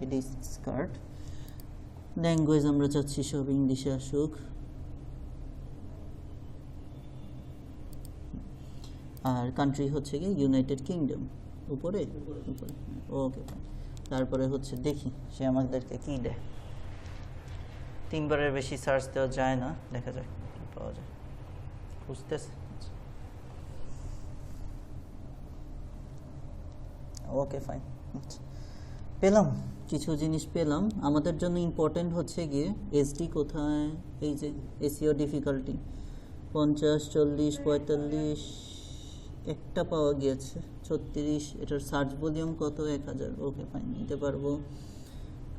লেডিস স্কার্ট, ল্যাঙ্গুয়েজ আমরা চাচ্ছি সব ইংলিশে আসুক, আর কান্ট্রি হচ্ছে কি ইউনাইটেড কিংডম, উপরে উপরে, ওকে ফাইন। তারপরে হচ্ছে দেখি সে আমাদেরকে কি দেয়, 3বারের বেশি সার্চ দেওয়া যায় না, দেখা যাক কি পাওয়া যায়, খুঁজতেছে। ওকে ফাইন, আচ্ছা পেলাম, কিছু জিনিস পেলাম। আমাদের জন্য ইম্পর্টেন্ট হচ্ছে গিয়ে এসডি কোথায়, এই যে এসইও ডিফিকাল্টি 50, 40, 45, একটা পাওয়া গিয়েছে 36, এটার সার্চ ভলিউম কত, 1000, ওকে ফাইন নিতে পারবো।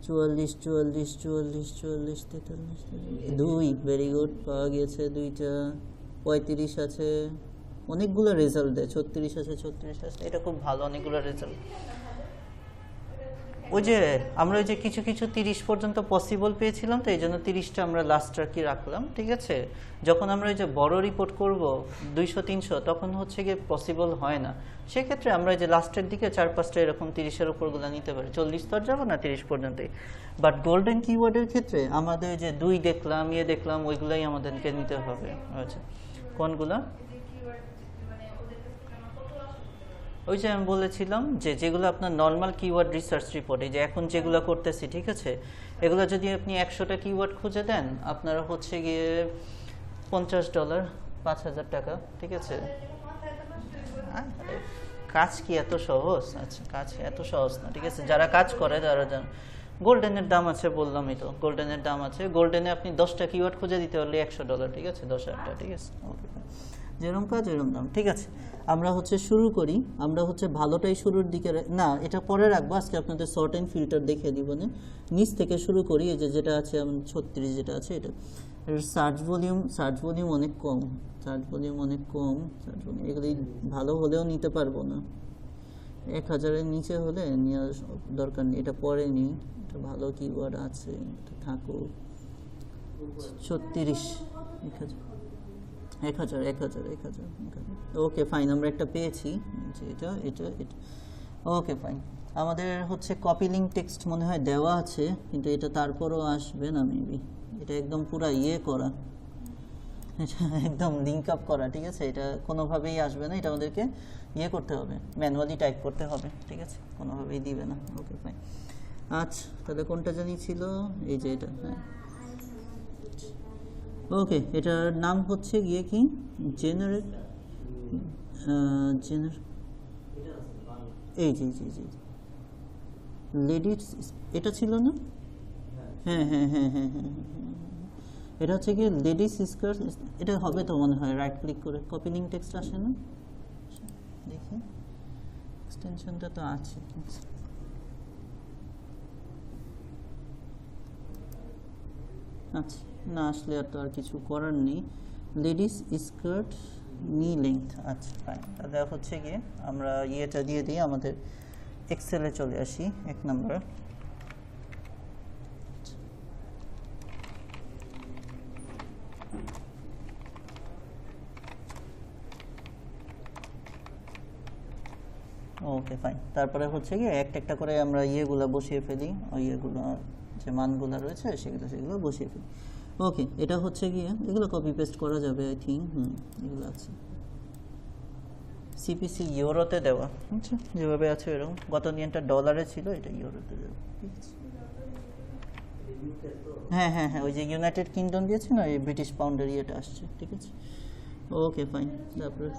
44, 44, 44, 44, 43, 2, ভেরি গুড, পাওয়া গিয়েছে 2টা। 35 আছে, অনেকগুলো রেজাল্ট দেয়, 36 আছে, 34 আছে, এটা খুব ভালো, অনেকগুলো রেজাল্ট। ওই যে আমরা ওই যে কিছু কিছু 30 পর্যন্ত পসিবল পেয়েছিলাম, তো এই জন্য 30টা আমরা লাস্ট আর কি রাখলাম, ঠিক আছে? যখন আমরা ওই যে বড় রিপোর্ট করব 200-300, তখন হচ্ছে গিয়ে পসিবল হয় না, সেক্ষেত্রে আমরা এই যে লাস্টের দিকে 4-5টা এরকম 30-এর উপরগুলো নিতে পারি, 40 তো আর যাবো না 30 পর্যন্তই। বাট গোল্ডেন কিওয়ার্ডের ক্ষেত্রে আমাদের যে 2 দেখলাম, দেখলাম, ওইগুলাই আমাদেরকে নিতে হবে। আচ্ছা কোনগুলা? ওই যে আমি বলেছিলাম যে যেগুলো আপনার নর্মাল কিওয়ার্ড রিসার্চ রিপোর্ট, এই যে এখন যেগুলো করতেছি, ঠিক আছে, এগুলো যদি আপনি 100টা কিওয়ার্ড খুঁজে দেন আপনার হচ্ছে গিয়ে $50, 5,000 টাকা, ঠিক আছে। মাথায় তো নষ্ট হয়ে আরে, কাজ কি এত সহজ? আচ্ছা, কাজ এত সহজ না, ঠিক আছে, যারা কাজ করে তারা জান। গোল্ডেনের দাম আছে, বললামই তো, গোল্ডেনের দাম আছে। গোল্ডেনে আপনি 10টা কিওয়ার্ড খুঁজে দিতে পারলে $100, ঠিক আছে, 10,000 টাকা, ঠিক আছে। ওকে, যেরকম কাজ এরকম দাম, ঠিক আছে। আমরা হচ্ছে শুরু করি, আমরা হচ্ছে ভালোটাই শুরুর দিকে না, এটা পরে রাখবো, আজকে আপনাদের সর্ট অ্যান্ড ফিল্টার দেখিয়ে দিব না। নিচ থেকে শুরু করি, এই যে যেটা আছে 36 যেটা আছে এটা। সার্চ ভলিউম অনেক কম, সার্চ ভলিউম এগুলি ভালো হলেও নিতে পারবো না। 1,000-এর নিচে হলে নেওয়ার দরকার নেই, এটা পরে নিই, এটা ভালো কিওয়ার্ড আছে, এটা থাকুক। 36, 1,000। ওকে ফাইন, আমরা একটা পেয়েছি, যে এটা। Okay fine. আমাদের হচ্ছে কপি লিঙ্ক টেক্সট মনে হয় দেওয়া আছে, কিন্তু এটা তারপরও আসবে না মেবি। এটা একদম পুরা করা, এটা একদম লিঙ্ক আপ করা, ঠিক আছে, এটা কোনোভাবেই আসবে না, এটা আমাদেরকে করতে হবে, ম্যানুয়ালি টাইপ করতে হবে, ঠিক আছে, কোনোভাবেই দিবে না। Okay fine. আচ্ছা, তাহলে কোনটা জানি ছিল, এই যে এটা, হ্যাঁ। ওকে, এটার নাম হচ্ছে গিয়ে কি, জেনারেট এই জি লেডিস, এটা ছিল না? হ্যাঁ, এটা হচ্ছে কি লেডিস স্কার্ট, এটা হবে তো মনে হয়। রাইট ক্লিক করে কপি লিঙ্ক টেক্সট আসে না, দেখি এক্সটেনশনটা তো আছে। আচ্ছা, না আসলে আর তো আর কিছু করার নেই। লেডিস স্কার্ট নি লেংথ, আচ্ছা ফাইন। তাহলে হচ্ছে গিয়ে আমরা ইয়েটা দিয়ে দিই, আমাদের এক্সেলে চলে আসি 1 নম্বর। Okay fine. তারপরে হচ্ছে গিয়ে একটা করে আমরা ইয়েগুলো বসিয়ে ফেলি, ওই ইয়েগুলো যে মানগুলো রয়েছে সেগুলো বসিয়ে ফেলি। ওকে, এটা হচ্ছে গিয়ে এগুলো কপি পেস্ট করা যাবে আই থিঙ্ক। এগুলো আছে সিপিসি ইউরোতে দেওয়া, আচ্ছা যেভাবে আছে এরকম। গত নিয়মটা ডলারে ছিল, এটা ইউরোতে দেওয়া, ঠিক আছে। হ্যাঁ, ওই যে ইউনাইটেড কিংডম দিয়েছে না, এই ব্রিটিশ পাউন্ডের ইয়েটা আসছে, ঠিক আছে। Okay fine. তারপরে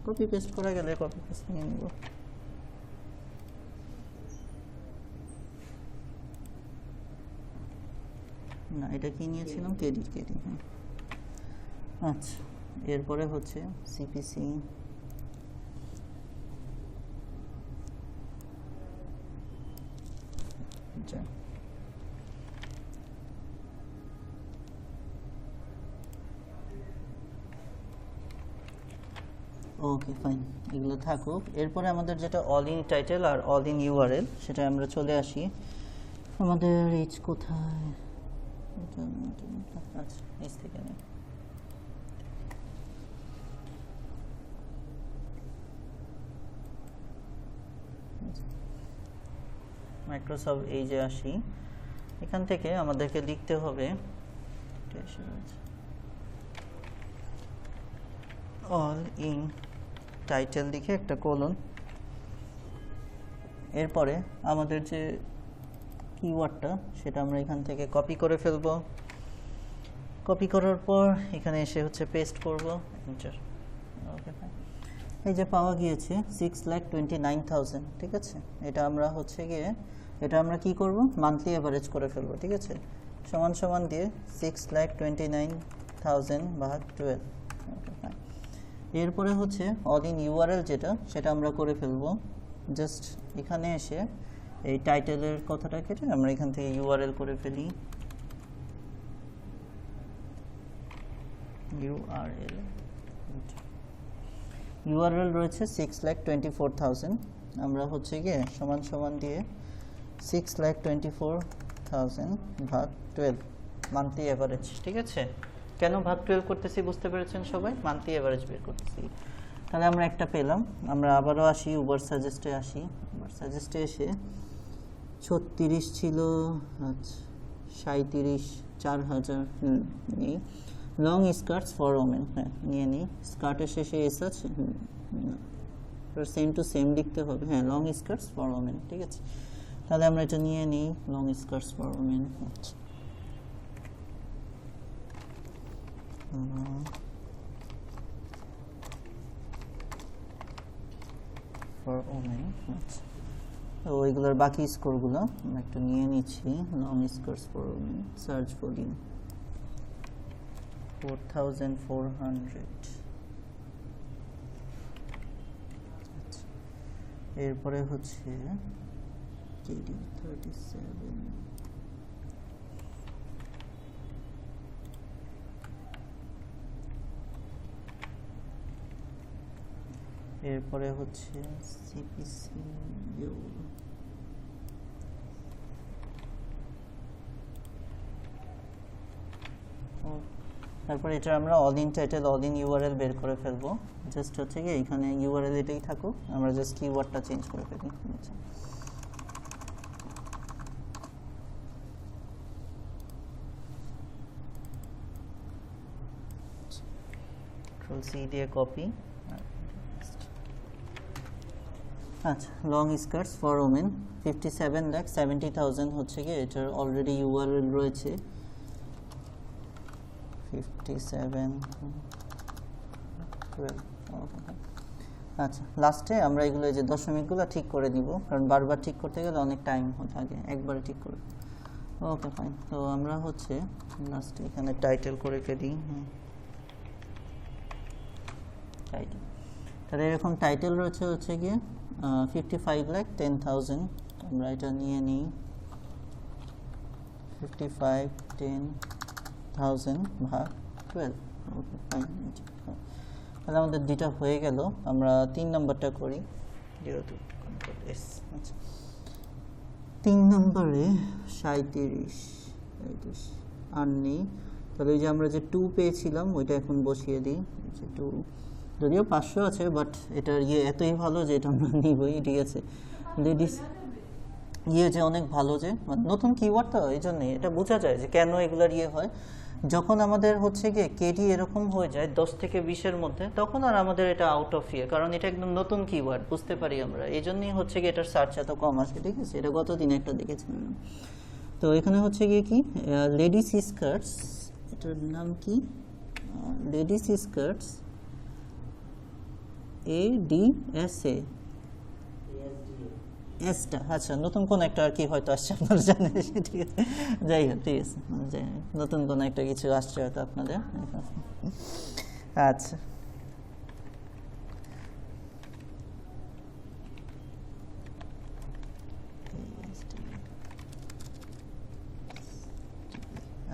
কপি পেস্ট করা গেলে কপি পেস্ট নিয়ে নিব। না, এটা কি নিয়েছিলাম, কেডি, হ্যাঁ। আচ্ছা, এরপরে হচ্ছে সিপিসি ওকে ফাইন, এগুলো থাকুক। এরপরে আমাদের যেটা অল ইন টাইটেল আর অল ইন ইউআরএল, সেটা আমরা চলে আসি। আমাদের এইচ কোথায়, আচ্ছা নিচ থেকে নেই। মাইক্রোসফট এই যে আসি, এখান থেকে আমাদেরকে লিখতে হবে অল ইন টাইটেল লিখে একটা কোলন। এরপরে আমাদের যে কিওয়ার্ডটা সেটা আমরা এখান থেকে কপি করে ফেলবো। কপি করার পর এখানে এসে হচ্ছে পেস্ট করব, এন্টার। Okay fine. এই যে পাওয়া গিয়েছে 6,29,000, ঠিক আছে। এটা আমরা হচ্ছে গিয়ে এটা আমরা কি করব, মান্থলি এভারেজ করে ফেলবো, ঠিক আছে। সমান সমান দিয়ে 6,29,000 ভাগ 12। Okay fine. এরপরে হচ্ছে অল ইন ইউআরএল যেটা, সেটা আমরা করে ফেলবো। জাস্ট এখানে এসে এই টাইটেলের কথাটা কেটে আমরা এখান থেকে ইউআরএল করে ফেলি। ইউআরএল রয়েছে 6,24,000, আমরা হচ্ছে গিয়ে সমান সমান দিয়ে 6,24,000 ভাগ 12 মান্থলি এভারেজ, ঠিক আছে। কেন ভাগ 12 করতেছি বুঝতে পেরেছেন সবাই, মান্থলি এভারেজ বের করতেছি। তাহলে আমরা একটা পেলাম। আমরা আবারও আসি, উবার সাজেস্টে আসি। উবার সাজেস্টে এসে 36 ছিল, আচ্ছা 37, 4,000 নেই। লং স্কার্টস ফর ওমেন, হ্যাঁ নিয়ে নিই। স্কার্টের শেষে এস আছে, সেম টু সেম লিখতে হবে, হ্যাঁ লং স্কার্টস ফর ওমেন, ঠিক আছে। তাহলে আমরা এটা নিয়ে নিই লং স্কার্টস ফর ওমেন। আচ্ছা ফর ওমেন, আচ্ছা তো ওইগুলোর বাকি স্কোরগুলো আমরা একটু নিয়ে নিচ্ছি। Long skirts for women, search volume 4400। এরপরে হচ্ছে KD 37, এরপরে হচ্ছে CPC তারপরে এটা আমরা all in title all in URL বের করে ফেলবো। জাস্ট হচ্ছে কি এখানে ইউআরএল এটাই থাকুক, আমরা জাস্ট কিওয়ার্ডটা চেঞ্জ করে ফেলি। আচ্ছা কন্ট্রোল সি দিয়ে কপি। আচ্ছা লং স্কার্টস ফর ওমেন 57,70,000 হচ্ছে কি এটার অলরেডি ইউআরএল রয়েছে 57 12। আচ্ছা লাস্টে আমরা এগুলো যে দশমিকগুলো ঠিক করে দিব, কারণ বারবার ঠিক করতে গেলে অনেক টাইম লাগে, একবারে ঠিক করে। ওকে ফাইন, তো আমরা হচ্ছে লাস্টে এখানে টাইটেল করে ফেলি। টাইটেল, তাহলে এরকম টাইটেল রয়েছে হচ্ছে গিয়ে 55,10,000। আমরা এটা নিয়ে নিই 55,10,000 ভাগ 12। ওকে ফাইন, তাহলে আমাদের দুইটা হয়ে গেল। আমরা 3 নম্বরটা করি, 02 কন্ট্রোল এস। আচ্ছা 3 নম্বরে 37 আর নেই, তাহলে ওই যে আমরা যে 2 পেয়েছিলাম ওইটা এখন বসিয়ে দিই। 2 যদিও 500 আছে, বাট এটার ইয়ে এতই ভালো যে এটা আমরা নিবই, ঠিক আছে। লেডিস ইয়ে যে অনেক ভালো, যে নতুন কিওয়ার্ড তো এই জন্যই এটা বোঝা যায় যে কেন এগুলার ইয়ে হয়। যখন আমাদের হচ্ছে গিয়ে কেডি এরকম হয়ে যায় 10 থেকে 20-এর মধ্যে, তখন আর আমাদের এটা আউট অফ ইয়ে, কারণ এটা একদম নতুন কিওয়ার্ড, বুঝতে পারি আমরা, এই জন্যই হচ্ছে গিয়ে এটার সার্চ এত কম আসে, ঠিক আছে। এটা গতদিন একটা দেখেছিলাম। তো এখানে হচ্ছে গিয়ে কি লেডিস স্কার্টস, এটার নাম কি লেডিস স্কার্টস ADSA এসটা, আচ্ছা নতুন কোন একটা আর কি হয়তো আসছে, আপনারা জানেন, ঠিক আছে। যাই হোক, ঠিক আছে, যাই হোক, নতুন কোন একটা কিছু আসছে হয়তো আপনাদের। আচ্ছা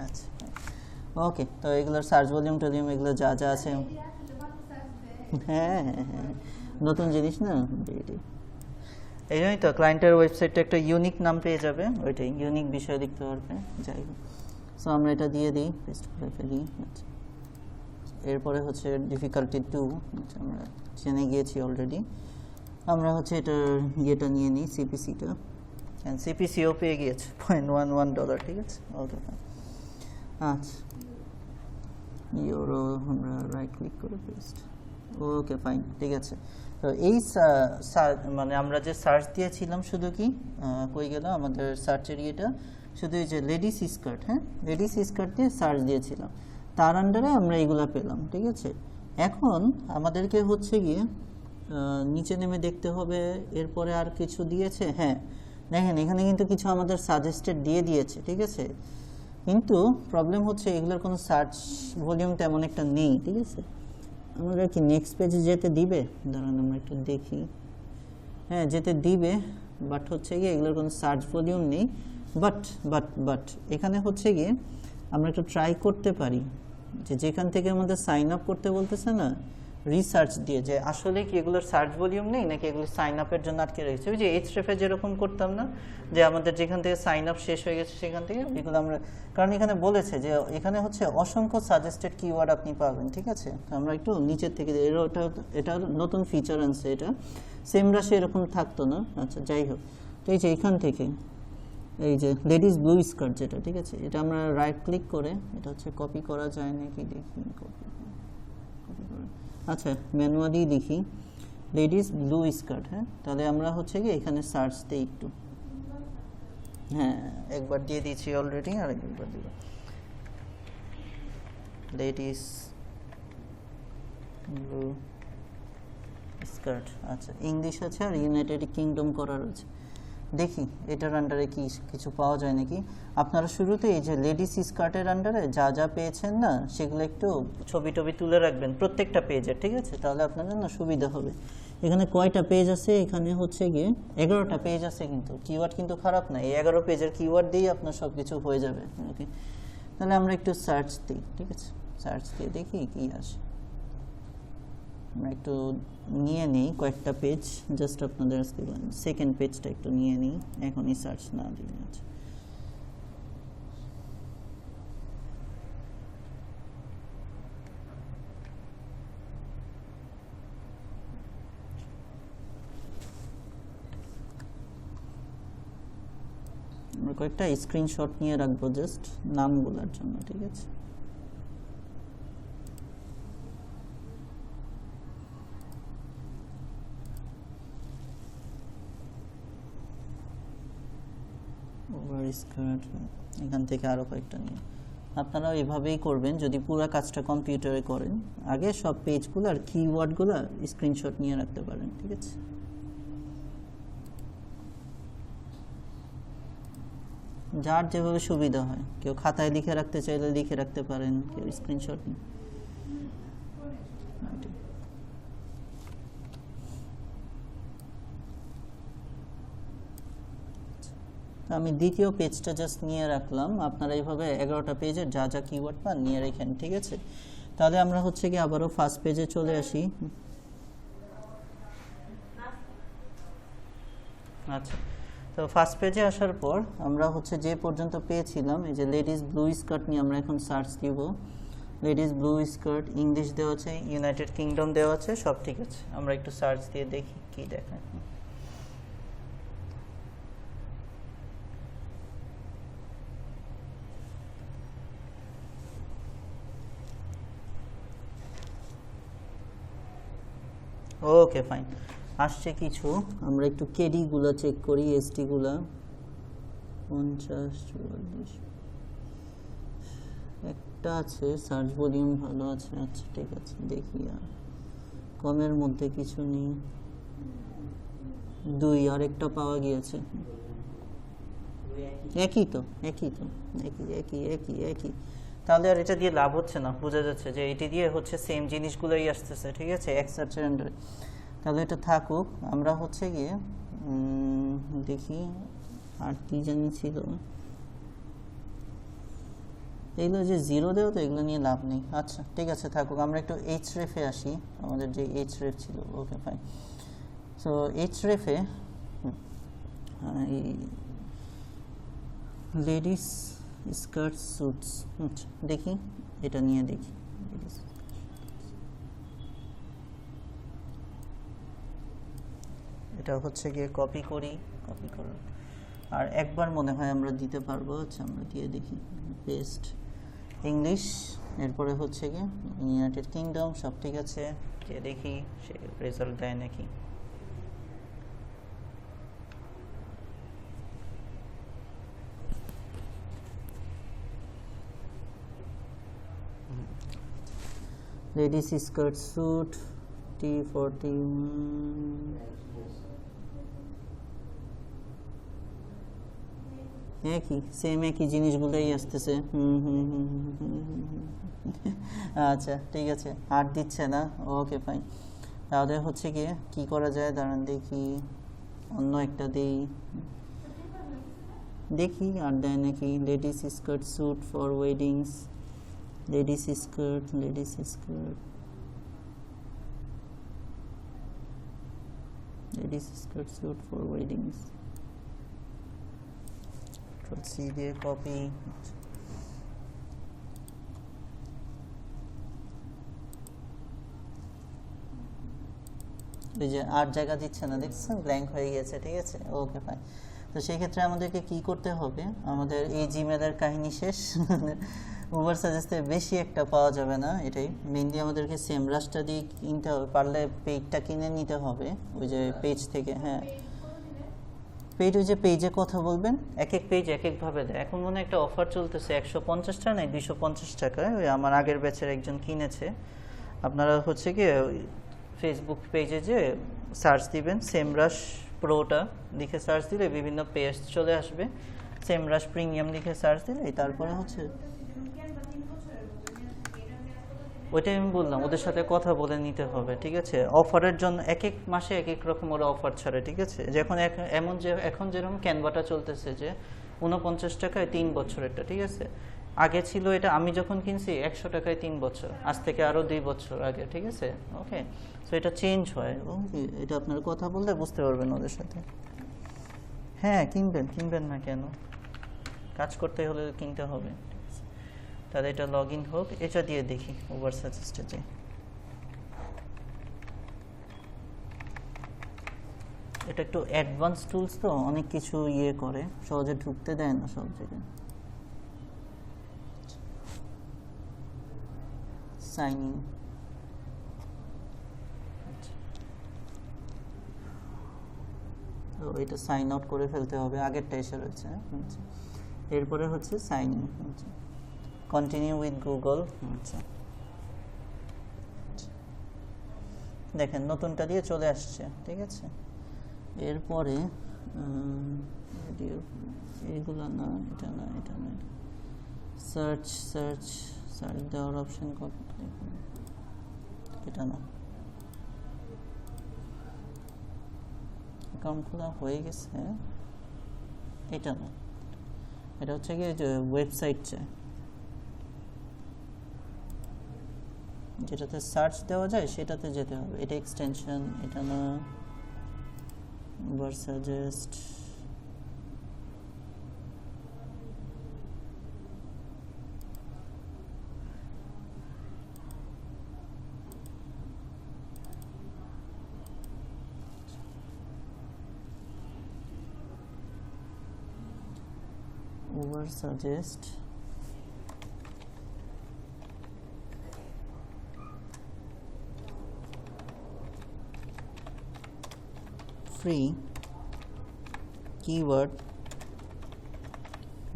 আচ্ছা ওকে, তো এগুলোর সার্চ ভলিউম টলিউম এগুলো যা যা আছে, হ্যাঁ হ্যাঁ হ্যাঁ নতুন জিনিস না, এই জন্যই তো ক্লায়েন্টের ওয়েবসাইটটা একটা ইউনিক নাম পেয়ে যাবে, ওইটাই ইউনিক বিষয় লিখতে পারবে। যাই হোক, সো আমরা এটা দিয়ে দিই, পেস্ট করে ফেলি। আচ্ছা এরপরে হচ্ছে ডিফিকাল্টি 2, আচ্ছা আমরা জেনে গিয়েছি অলরেডি। আমরা হচ্ছে এটার ইয়েটা নিয়ে নিই, সিপিসিটা, অ্যান্ড সিপিসিও পেয়ে গিয়েছে $0.11, ঠিক আছে। ওকে আচ্ছা ইউরো আমরা রাইট ক্লিক করে পেস্ট। ওকে ফাইন, ঠিক আছে। তো এই মানে আমরা যে সার্চ দিয়েছিলাম শুধু কি কই গেল আমাদের সার্চের ইয়েটা, শুধু এই যে লেডিস স্কার্ট, হ্যাঁ লেডিস স্কার্ট দিয়ে সার্চ দিয়েছিলাম, তার আন্ডারে আমরা এইগুলা পেলাম, ঠিক আছে। এখন আমাদেরকে হচ্ছে গিয়ে নিচে নেমে দেখতে হবে এরপরে আর কিছু দিয়েছে। হ্যাঁ দেখেন এখানে কিন্তু কিছু আমাদের সাজেস্টেড দিয়ে দিয়েছে, ঠিক আছে, কিন্তু প্রবলেম হচ্ছে এগুলোর কোনো সার্চ ভলিউম তেমন একটা নেই, ঠিক আছে। আমাদের কি নেক্সট পেজে যেতে দিবে? দাঁড়ান আমরা একটু দেখি। হ্যাঁ যেতে দিবে, বাট হচ্ছে গিয়ে এগুলোর কোনো সার্চ ভলিউম নেই। বাট এখানে হচ্ছে গিয়ে আমরা একটু ট্রাই করতে পারি যে যেখান থেকে আমাদের সাইন আপ করতে বলতেছে না, রিসার্চ দিয়ে, যে আসলে কি এগুলোর সার্চ ভলিউম নেই নাকি এগুলো সাইন আপের জন্য আটকে রেখেছে। ওই যে এইচরেফে যেরকম করতাম না, যে আমাদের যেখান থেকে সাইন আপ শেষ হয়ে গেছে সেখান থেকে এগুলো আমরা, কারণ এখানে বলেছে যে এখানে হচ্ছে অসংখ্য সাজেস্টেড কিওয়ার্ড আপনি পাবেন, ঠিক আছে। তো আমরা একটু নিচের থেকে, এটা নতুন ফিচার আনছে, এটা সেম রাশে এরকম থাকতো না। আচ্ছা যাই হোক, তো এই যে এখান থেকে এই যে লেডিস ব্লু স্কার্ট যেটা, ঠিক আছে, এটা আমরা রাইট ক্লিক করে এটা হচ্ছে কপি করা যায় নাকি দেখি, কপি করে, আচ্ছা ম্যানুয়ালি লিখি লেডিস ব্লু স্কার্ট। হ্যাঁ, তাহলে আমরা হচ্ছে কি এখানে সার্চ দিই একটু। হ্যাঁ, একবার দিয়ে দিয়েছি অলরেডি, আর একবার দিব। Ladies blue skirt. আচ্ছা, ইংলিশ আছে আর ইউনাইটেড কিংডম করার আছে। দেখি এটার আন্ডারে কি কিছু পাওয়া যায় নাকি। আপনারা শুরুতে এই যে লেডিস স্কার্টের আন্ডারে যা যা পেয়েছেন না, সেগুলো একটু ছবি টবি তুলে রাখবেন প্রত্যেকটা পেজে, ঠিক আছে? তাহলে আপনার জন্য সুবিধা হবে। এখানে কয়টা পেজ আছে? এখানে হচ্ছে গিয়ে 11টা পেজ আছে, কিন্তু কিওয়ার্ড কিন্তু খারাপ না। এই 11 পেজের কিওয়ার্ড দিয়েই আপনার সব কিছু হয়ে যাবে। ওকে, তাহলে আমরা একটু সার্চ দিই, ঠিক আছে? সার্চ দিয়ে দেখি কি আসে। আমরা একটু নিয়ে নিই কয়েকটা পেজ, জাস্ট আপনাদের আজকে সেকেন্ড পেজটা একটু নিয়ে নিই, এখনই সার্চ না দিলে। আছে আমরা কয়েকটা স্ক্রিনশট নিয়ে রাখবো জাস্ট নামগুলোর জন্য, ঠিক আছে? ওভার স্কার্ট, এখান থেকে আরও কয়েকটা নিয়ে আপনারাও এভাবেই করবেন যদি পুরো কাজটা কম্পিউটারে করেন। আগে সব পেজগুলো আর কিওয়ার্ডগুলো স্ক্রিনশট নিয়ে রাখতে পারেন, ঠিক আছে? যার যেভাবে সুবিধা হয়, কেউ খাতায় লিখে রাখতে চাইলে লিখে রাখতে পারেন, কেউ স্ক্রিনশট নিয়ে। আমি দ্বিতীয় পেজটা জাস্ট নিয়ে রাখলাম। আপনারা এইভাবে 11টা পেজের যা যা কিওয়ার্ড পান নিয়ে রাখেন, ঠিক আছে? তাহলে আমরা হচ্ছে কি আবারও ফার্স্ট পেজে চলে আসি। আচ্ছা, তো ফার্স্ট পেজে আসার পর আমরা হচ্ছে যে পর্যন্ত পেয়েছিলাম, এই যে লেডিস ব্লু স্কার্ট নিয়ে আমরা এখন সার্চ দিব। লেডিস ব্লু স্কার্ট ইংলিশ দেওয়া আছে, ইউনাইটেড কিংডম দেওয়া আছে, সব ঠিক আছে। আমরা একটু সার্চ দিয়ে দেখি কি দেখায়। ওকে, ফাইন, আসছে কিছু। আমরা একটু কেডি গুলো চেক করি, এসটি গুলা 50 44 একটা আছে, সার্চ ভলিউম ভালো আছে। আচ্ছা, ঠিক আছে, দেখি। আর কমের মধ্যে কিছু নেই। 2 আরেকটা পাওয়া গিয়েছে। একই তো, একই তো, একই একই একই একই। তাহলে আর এটা দিয়ে লাভ হচ্ছে না, বোঝা যাচ্ছে যে এটি দিয়ে হচ্ছে সেম জিনিসগুলোই আসতেছে, ঠিক আছে? এক সার্চের আন্ডারে। তাহলে এটা থাকুক। আমরা হচ্ছে গিয়ে দেখি আর কি জানি ছিল। এগুলো যে জিরো দেওয়া, তো এগুলো নিয়ে লাভ নেই। আচ্ছা, ঠিক আছে, থাকুক। আমরা একটু এইচরেফে আসি, আমাদের যে এইচরেফ ছিল। Okay, fine. সো এইচরেফে লেডিস স্কার্ট স্যুটস, দেখি এটা নিয়ে দেখি। এটা হচ্ছে গিয়ে কপি করি, কপি করুন। আর একবার মনে হয় আমরা দিতে পারবো। আচ্ছা, আমরা দিয়ে দেখি। পেস্ট ইংলিশ, এরপরে হচ্ছে গিয়ে ইউনাইটেড কিংডম, সব ঠিক আছে। যে দেখি সে রেজাল্ট দেয় নাকি। লেডিস স্কার্ট স্যুট T41, একই সেম একই জিনিসগুলোই আসতেছে। আচ্ছা, ঠিক আছে, আর দিচ্ছে না। ওকে, ফাইন। তাহলে হচ্ছে গিয়ে কি করা যায়, দাঁড়ান দেখি, অন্য একটা দিই, দেখি আর দেয় নাকি। Ladies skirt suit for weddings, ladies skirt, ladies skirt, ladies skirt suit for weddings. Control-C দিয়ে কপি। এই যে 8 জায়গা দিচ্ছে না, দেখছেন? ব্ল্যাঙ্ক হয়ে গেছে, ঠিক আছে? ওকে, ফাইন। তো সেই ক্ষেত্রে আমাদেরকে কি করতে হবে? আমাদের এই জিমেলের কাহিনী শেষ। ওভার সাজেস্টে বেশি একটা পাওয়া যাবে না, এটাই মেইনলি আমাদেরকে সেম রাশটা দিয়ে কিনতে হবে, পারলে পেজটা কিনে নিতে হবে ওই যে পেজ থেকে। হ্যাঁ, পেজ ওই যে পেজে কথা বলবেন, এক এক পেজ এক একভাবে দেয়। এখন মনে হয় একটা অফার চলতেছে 150 টাকা নাই 250 টাকায়, ওই আমার আগের ব্যাচের একজন কিনেছে। আপনারা হচ্ছে কি ফেসবুক পেজে যে সার্চ দিবেন সেমরাশ প্রোটা লিখে সার্চ দিলে বিভিন্ন পেজ চলে আসবে, সেমরাশ প্রিমিয়াম লিখে সার্চ দিলে তারপরে হচ্ছে ওইটাই আমি বললাম ওদের সাথে কথা বলে নিতে হবে, ঠিক আছে? অফারের জন্য এক এক মাসে এক এক রকম ওরা অফার ছাড়ে, ঠিক আছে? যখন এমন যে এখন যেরকম ক্যানভাটা চলতেছে যে 49 টাকায় 3 বছরেরটা, ঠিক আছে? আগে ছিল এটা আমি যখন কিনছি 100 টাকায় 3 বছর, আজ থেকে আরও 2 বছর আগে, ঠিক আছে? ওকে, সো এটা চেঞ্জ হয়, ওকে, এটা আপনার কথা বললে বুঝতে পারবেন ওদের সাথে। হ্যাঁ, কিনবেন না কেন? কাজ করতে হলে কিনতে হবে, তাহলে এটা লগ ইন হোক, এটা দিয়ে দেখি ওভার সাজেস্টে যে এটা একটু অ্যাডভান্স টুলস তো, অনেক কিছু ইয়ে করে, সহজে ঢুকতে দেয় না সব জায়গায়। সাইন ইন, তো এটা সাইন আউট করে ফেলতে হবে, আগেরটা এসে রয়েছে। এরপরে হচ্ছে sign in, continue with Google. আচ্ছা, দেখেন নতুনটা দিয়ে চলে আসছে, ঠিক আছে? এরপরে এগুলো না, এটা না, এটা না, সার্চ দেওয়ার অপশন এটা না, অ্যাকাউন্ট খোলা হয়ে গেছে, এটা না, এটা হচ্ছে কি যে ওয়েবসাইট চায় যেটাতে সার্চ দেওয়া যায় সেটাতে যেতে হবে, এটা এক্সটেনশন, এটা না, over suggest, over suggest, free keyword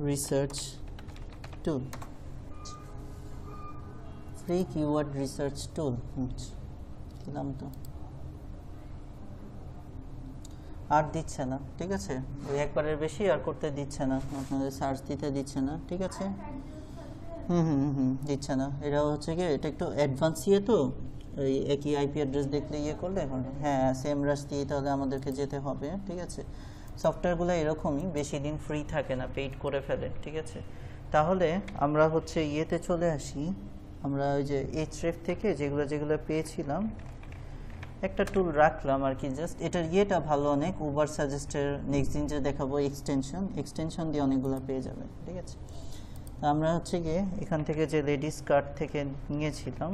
research টুল, ফ্রি কিওয়ার্ড রিসার্চ টুল দিলাম তো, আর দিচ্ছে না, ঠিক আছে? ওই একবারের বেশি আর করতে দিচ্ছে না, আপনাদের সার্চ দিতে দিচ্ছে না, ঠিক আছে? দিচ্ছে না। এটা হচ্ছে কি, এটা একটু অ্যাডভান্স ইয়ে তো, এই একই আইপি অ্যাড্রেস দেখলে ইয়ে করলে এখন, হ্যাঁ সেম রাশ দিয়ে তাহলে আমাদেরকে যেতে হবে, ঠিক আছে? সফটওয়্যারগুলো এরকমই, বেশি দিন ফ্রি থাকে না, পেইড করে ফেলে, ঠিক আছে? তাহলে আমরা হচ্ছে ইয়েতে চলে আসি, আমরা ওই যে এইচরেফ থেকে যেগুলো পেয়েছিলাম একটা টুল রাখলাম আর কি, জাস্ট এটার ইয়েটা ভালো অনেক, ওভার সাজেস্টের নেক্সট দিন যে দেখাবো এক্সটেনশন দিয়ে অনেকগুলো পেয়ে যাবে, ঠিক আছে? আমরা হচ্ছে গিয়ে এখান থেকে যে লেডিস কার্ড থেকে নিয়েছিলাম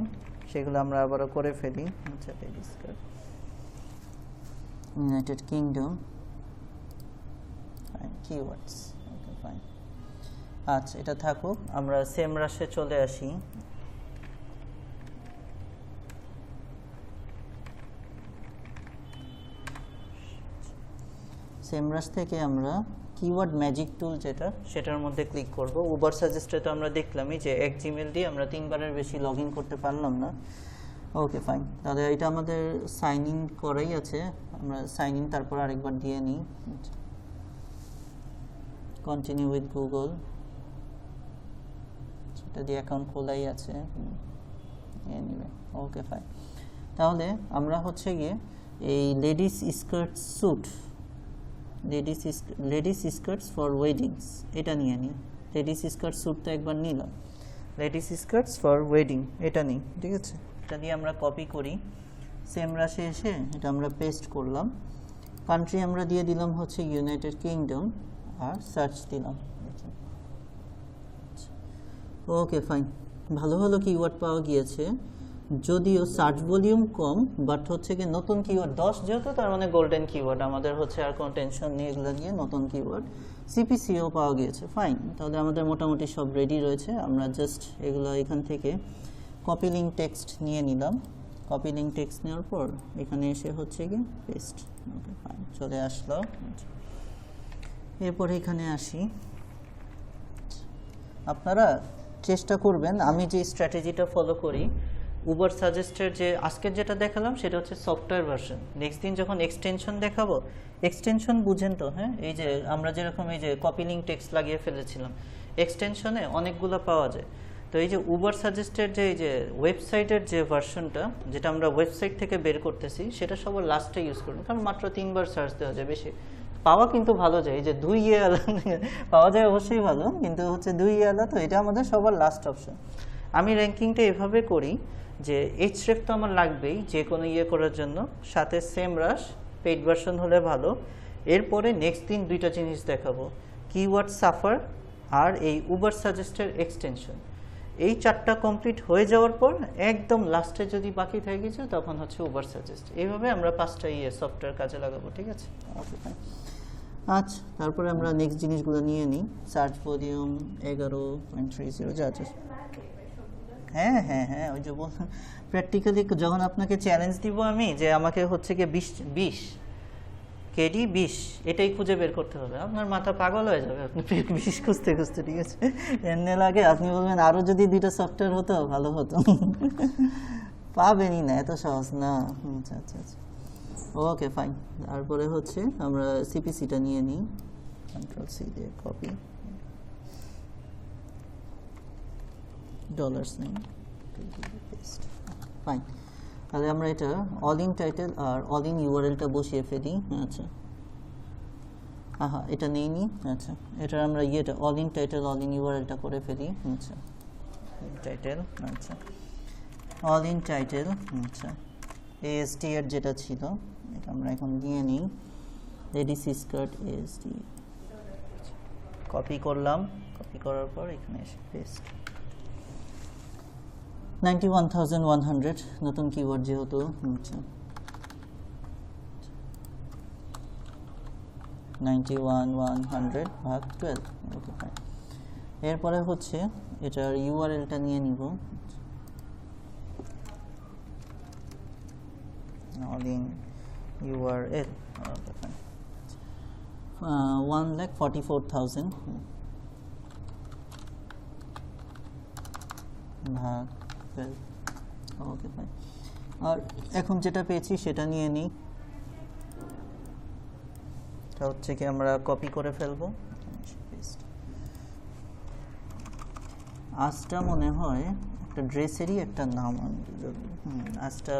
সেগুলো আমরা আবারও করে ফেলি। আচ্ছা, ladies card, United kingdom, keywords, okay fine. আচ্ছা, এটা থাকুক, আমরা সেম রাশে চলে আসি। সেমরাশ থেকে আমরা কিওয়ার্ড ম্যাজিক টুল যেটা, সেটার মধ্যে ক্লিক করব। ওভার সাজেস্টে তো আমরা দেখলামই যে এক জিমেল দিয়ে আমরা 3 বারের বেশি লগ ইন করতে পারলাম না। ওকে ফাইন, তাহলে এটা আমাদের সাইন ইন করাই আছে, আমরা সাইন ইন তারপর আরেকবার দিয়ে নিই। কন্টিনিউ উইথ গুগল, সেটা দিয়ে অ্যাকাউন্ট খোলাই আছে, এনিওয়ে ওকে ফাইন। তাহলে আমরা হচ্ছে গিয়ে এই ladies skirt suit, ladies skirts for weddings, এটা নিয়ে নিই। লেডিস স্কার্ট স্যুট তো একবার নিলাম, লেডিস স্কার্টস ফর ওয়েডিং এটা নিই, ঠিক আছে? এটা দিয়ে আমরা কপি করি, সেম রাশে এসে এটা আমরা পেস্ট করলাম। কান্ট্রি আমরা দিয়ে দিলাম হচ্ছে ইউনাইটেড কিংডম, আর সার্চ দিলাম। ওকে ফাইন, ভালো ভালো কিওয়ার্ড পাওয়া গিয়েছে। যদিও সার্চ ভলিউম কম, বাট হচ্ছে কি নতুন কিওয়ার্ড 10 যেহেতু, তার মানে গোল্ডেন কিওয়ার্ড, আমাদের হচ্ছে আর কোনো টেনশন নেই এগুলো নিয়ে। নতুন কিওয়ার্ড সিপিসিও পাওয়া গিয়েছে, ফাইন। তাহলে আমাদের মোটামুটি সব রেডি রয়েছে। আমরা জাস্ট এগুলো এখান থেকে কপি লিঙ্ক টেক্সট নিয়ে নিলাম। কপি লিঙ্ক টেক্সট নেওয়ার পর এখানে এসে হচ্ছে কি পেস্ট। ওকে ফাইন, চলে আসলো। এরপর এখানে আসি, আপনারা চেষ্টা করবেন, আমি যে স্ট্র্যাটেজিটা ফলো করি, উবার সাজেস্টের যে আজকের যেটা দেখালাম সেটা হচ্ছে সফটওয়্যার ভার্সন। নেক্সট দিন যখন এক্সটেনশন দেখাবো, এক্সটেনশন বুঝেন তো? হ্যাঁ, এই যে আমরা যেরকম এই যে কপি লিঙ্ক টেক্সট লাগিয়ে ফেলেছিলাম, এক্সটেনশনে অনেকগুলো পাওয়া যায়। তো এই যে উবার সাজেস্টের যে এই যে ওয়েবসাইটের যে ভার্সনটা, যেটা আমরা ওয়েবসাইট থেকে বের করতেছি, সেটা সবার লাস্টে ইউজ করুন, কারণ মাত্র 3 বার সার্চ দেওয়া যায়, বেশি পাওয়া কিন্তু ভালো যায়। এই যে 2 ইয়ালা পাওয়া যায় অবশ্যই ভালো, কিন্তু হচ্ছে 2 ইয়ালা, তো এটা আমাদের সবার লাস্ট অপশন। আমি র্যাঙ্কিংটা এভাবে করি যে এইচরেফ তো আমার লাগবেই যে কোনো ইয়ে করার জন্য, সাথে সেম রাশ পেইড ভার্সন হলে ভালো। এরপরে নেক্সট দিন 2টা জিনিস দেখাবো, কিওয়ার্ড সাফার আর এই উবার সাজেস্টের এক্সটেনশন। এই 4টা কমপ্লিট হয়ে যাওয়ার পর একদম লাস্টে যদি বাকি থাকে কিছু, তখন হচ্ছে উবার সাজেস্ট। এইভাবে আমরা 5টা সফটওয়্যার কাজে লাগাবো, ঠিক আছে? Okay fine. আচ্ছা, তারপরে আমরা নেক্সট জিনিসগুলো নিয়ে নিই। সার্চ ভলিউম 11.30 যা আছে। হ্যাঁ হ্যাঁ হ্যাঁ, ওই যে বললাম প্র্যাকটিক্যালি যখন আপনাকে চ্যালেঞ্জ দিব আমি, যে আমাকে হচ্ছে কি 20 কেডি 20 এটাই খুঁজে বের করতে হবে, আপনার মাথা পাগল হয়ে যাবে, আপনি 20 খুঁজতে খুঁজতে, ঠিক আছে? এমনি লাগে আপনি বলবেন আরও যদি 2টা সফটওয়্যার হতো ভালো হতো। পাবেনই না, এত সহজ না। আচ্ছা আচ্ছা আচ্ছা, ওকে ফাইন। তারপরে হচ্ছে আমরা সিপিসিটা নিয়ে নিই, Ctrl+C দিয়ে কপি, $9 পেস্ট, ফাইন। তাহলে আমরা এটা অল ইন টাইটেল আর অল ইন ইউআরএলটা বসিয়ে ফেলি। আচ্ছা, এটা নেই নি। আচ্ছা, এটা আমরা ইয়েটা all in title all in ইউআরএলটা করে ফেলি। আচ্ছা, টাইটেল, আচ্ছা অল ইন টাইটেল, আচ্ছা AST এর যেটা ছিল এটা আমরা এখন নিয়ে নিই, এডিসি স্কার্ট AST, কপি করলাম। কপি করার পর এখানে এসে পেস্ট। 91,100 নতুন কিওয়ার্ড যেহেতু। আচ্ছা, 91,100 ভাগ 12। Okay fine. এরপরে হচ্ছে এটার ইউআরএলটা নিয়ে নিব, all in URL। okay fine, 1,44,000 ভাগ 12। ওকে ফাইন। আর এখন যেটা পেয়েছি সেটা নিয়ে নিই, এটা হচ্ছে কি আমরা কপি করে ফেলবো। আজটা মনে হয় একটা ড্রেসেরই একটা নাম, আজটা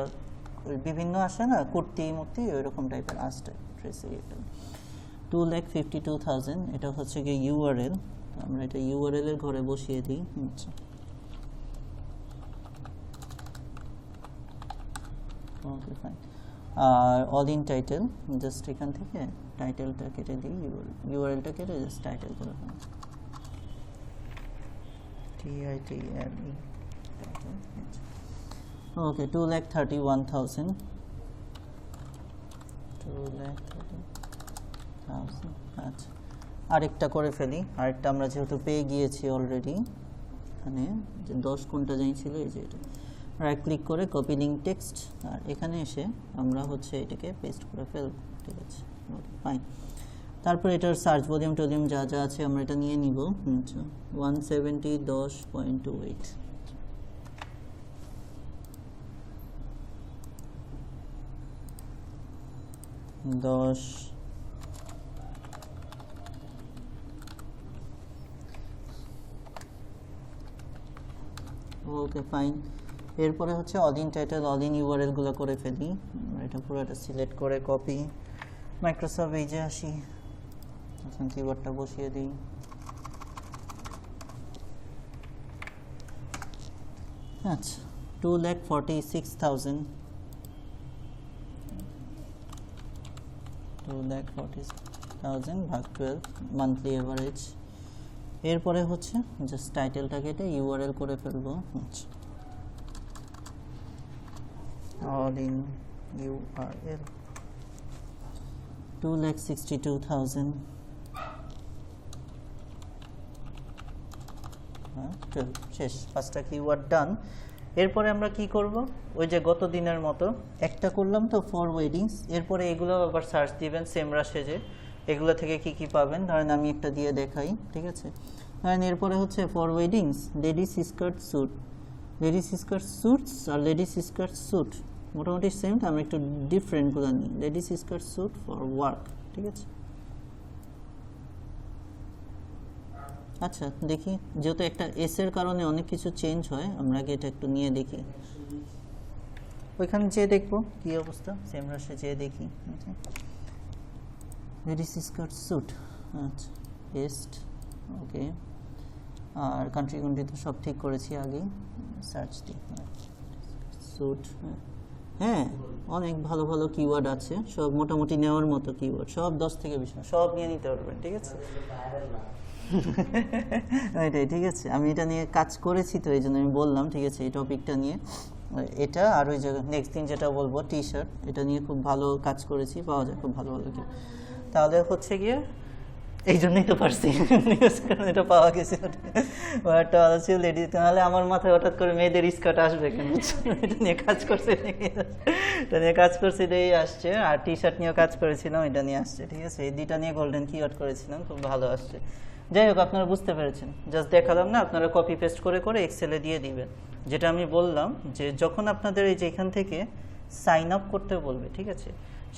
বিভিন্ন আসে না, কুর্তি মূর্তি ওইরকম টাইপের, আজটা ড্রেসেরই একটা। 2,52,000 এটা হচ্ছে কি ইউআরএল, আমরা এটা ইউআরএল এর ঘরে বসিয়ে দিই। আচ্ছা, ওকে ফাইন। আর অল ইন টাইটেল, জাস্ট এখান থেকে টাইটেলটা কেটে দিই, ইউআরএলটা কেটে জাস্ট টাইটেল করে ফেলি, TITLE। ওকে, 2,31,000, 2,30,000। আচ্ছা, আরেকটা করে ফেলি। আরেকটা আমরা যেহেতু পেয়ে গিয়েছি অলরেডি, এখানে যে 10 কোনটা জানি ছিল, এই যে এটা, রাইট ক্লিক করে কপি লিঙ্ক টেক্সট, আর এখানে এসে আমরা হচ্ছে এটাকে পেস্ট করে ফেলব, ঠিক আছে? Okay fine. তারপর এটার সার্চ ভলিউম টলিউম যা যা আছে আমরা এটা নিয়ে নিব। আচ্ছা, 170 10.28। Okay fine. এরপরে হচ্ছে all in title all in URL গুলো করে ফেলি। এটা পুরোটা সিলেক্ট করে কপি, মাইক্রোসফট এজে আসি, এখন কিওয়ার্ডটা বসিয়ে দিই। আচ্ছা, 2,46,000, 2,46,000 ভাগ 12 মান্থলি এভারেজ। এরপরে হচ্ছে জাস্ট টাইটেলটা কেটে ইউআরএল করে ফেলবো। আচ্ছা, all in URL 2,62,000 শেষ, 5টা কিওয়ার্ড ডান। এরপরে আমরা কি করব, ওই যে গত দিনের মতো একটা করলাম তো ফর ওয়েডিংস, এরপরে এগুলো আবার সার্চ দিবেন সেমরা সেজে, এগুলো থেকে কি কি পাবেন ধরেন আমি একটা দিয়ে দেখাই, ঠিক আছে। ধরেন এরপরে হচ্ছে for weddings ladies skirt suit, ladies skirt suits আর লেডিস স্কার্ট স্যুট মোটামুটি সেম, আমরা একটু ডিফারেন্টগুলো নিই, ladies skirt suit for work, ঠিক আছে। আচ্ছা দেখি, যেহেতু একটা এস এর কারণে অনেক কিছু চেঞ্জ হয়, আমরা আগে এটা একটু নিয়ে দেখি, ওইখানে যেয়ে দেখবো কি অবস্থা, সেম রাশে যেয়ে দেখি। লেডিস স্কার্ট স্যুট, আচ্ছা পেস্ট, ওকে। আর কান্ট্রি তো সব ঠিক করেছি আগেই, সার্চ দিই স্যুট। হ্যাঁ অনেক ভালো ভালো কিওয়ার্ড আছে, সব মোটামুটি নেওয়ার মতো কিওয়ার্ড, সব 10 থেকে 20 সব নিয়ে নিতে পারবেন, ঠিক আছে। এটাই ঠিক আছে, আমি এটা নিয়ে কাজ করেছি তো এই জন্য আমি বললাম, ঠিক আছে। এই টপিকটা নিয়ে এটা আর ওই জায়গায় নেক্সট দিন যেটা বলবো টি শার্ট, এটা নিয়ে খুব ভালো কাজ করেছি, পাওয়া যায় খুব ভালো ভালো কি। তাহলে হচ্ছে গিয়ে এই জন্যই তো পারছি, কারণ এটা পাওয়া গেছে একটা ভালো ছিল লেডিস, তাহলে আমার মাথায় হঠাৎ করে মেয়েদের স্কার্ট আসবে কেন, এটা নিয়ে কাজ করছে, এটা নিয়ে কাজ করছি এটাই আসছে। আর টি শার্ট নিয়েও কাজ করেছিলাম, এটা নিয়ে আসছে, ঠিক আছে। এই দুইটা নিয়ে গোল্ডেন কিওয়ার্ড করেছিলাম, খুব ভালো আসছে। যাই হোক আপনারা বুঝতে পেরেছেন, জাস্ট দেখালাম না, আপনারা কপি পেস্ট করে করে এক্সেলে দিয়ে দিবেন। যেটা আমি বললাম যে যখন আপনাদের এই যে এখান থেকে সাইন আপ করতে বলবে, ঠিক আছে,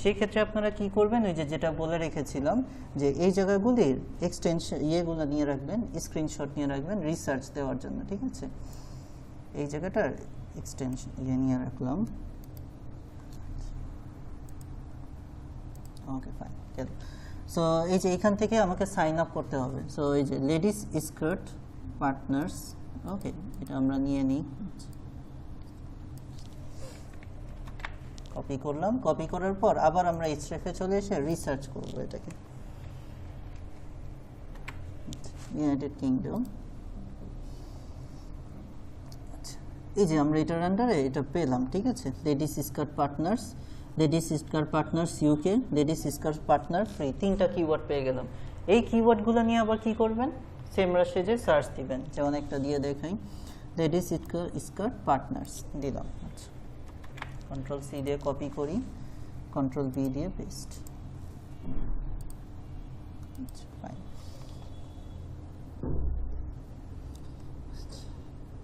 সেই ক্ষেত্রে আপনারা কি করবেন, ওই যে যেটা বলে রেখেছিলাম যে এই জায়গাগুলির এক্সটেনশন ইয়েগুলো নিয়ে রাখবেন, স্ক্রিনশট নিয়ে রাখবেন রিসার্চ দেওয়ার জন্য, ঠিক আছে। এই জায়গাটার এক্সটেনশন ইয়ে নিয়ে রাখলাম, ওকে ফাইন। সো এই যে এখান থেকে আমাকে সাইন আপ করতে হবে, সো এই যে লেডিস স্কার্ট পার্টনার্স, ওকে, এটা আমরা নিয়ে নিই, কপি করলাম। কপি করার পর আবার আমরা এইচরেফে চলে এসে রিসার্চ করব এটাকে, ইউনাইটেড কিংডম। এই যে আমরা এটার আন্ডারে এটা পেলাম, ঠিক আছে। Ladies skirt partners, ladies skirt partners UK, ladies skirt partner free, 3টা কিওয়ার্ড পেয়ে গেলাম। এই কিওয়ার্ডগুলো নিয়ে আবার কি করবেন, সেমরা সেজে সার্চ দিবেন, যেমন একটা দিয়ে দেখাই, লেডিস স্কার্ট পার্টনার্স দিলাম, আচ্ছা। কন্ট্রোল সি দিয়ে কপি করি, কন্ট্রোল ভি দিয়ে পেস্ট, ফাইন।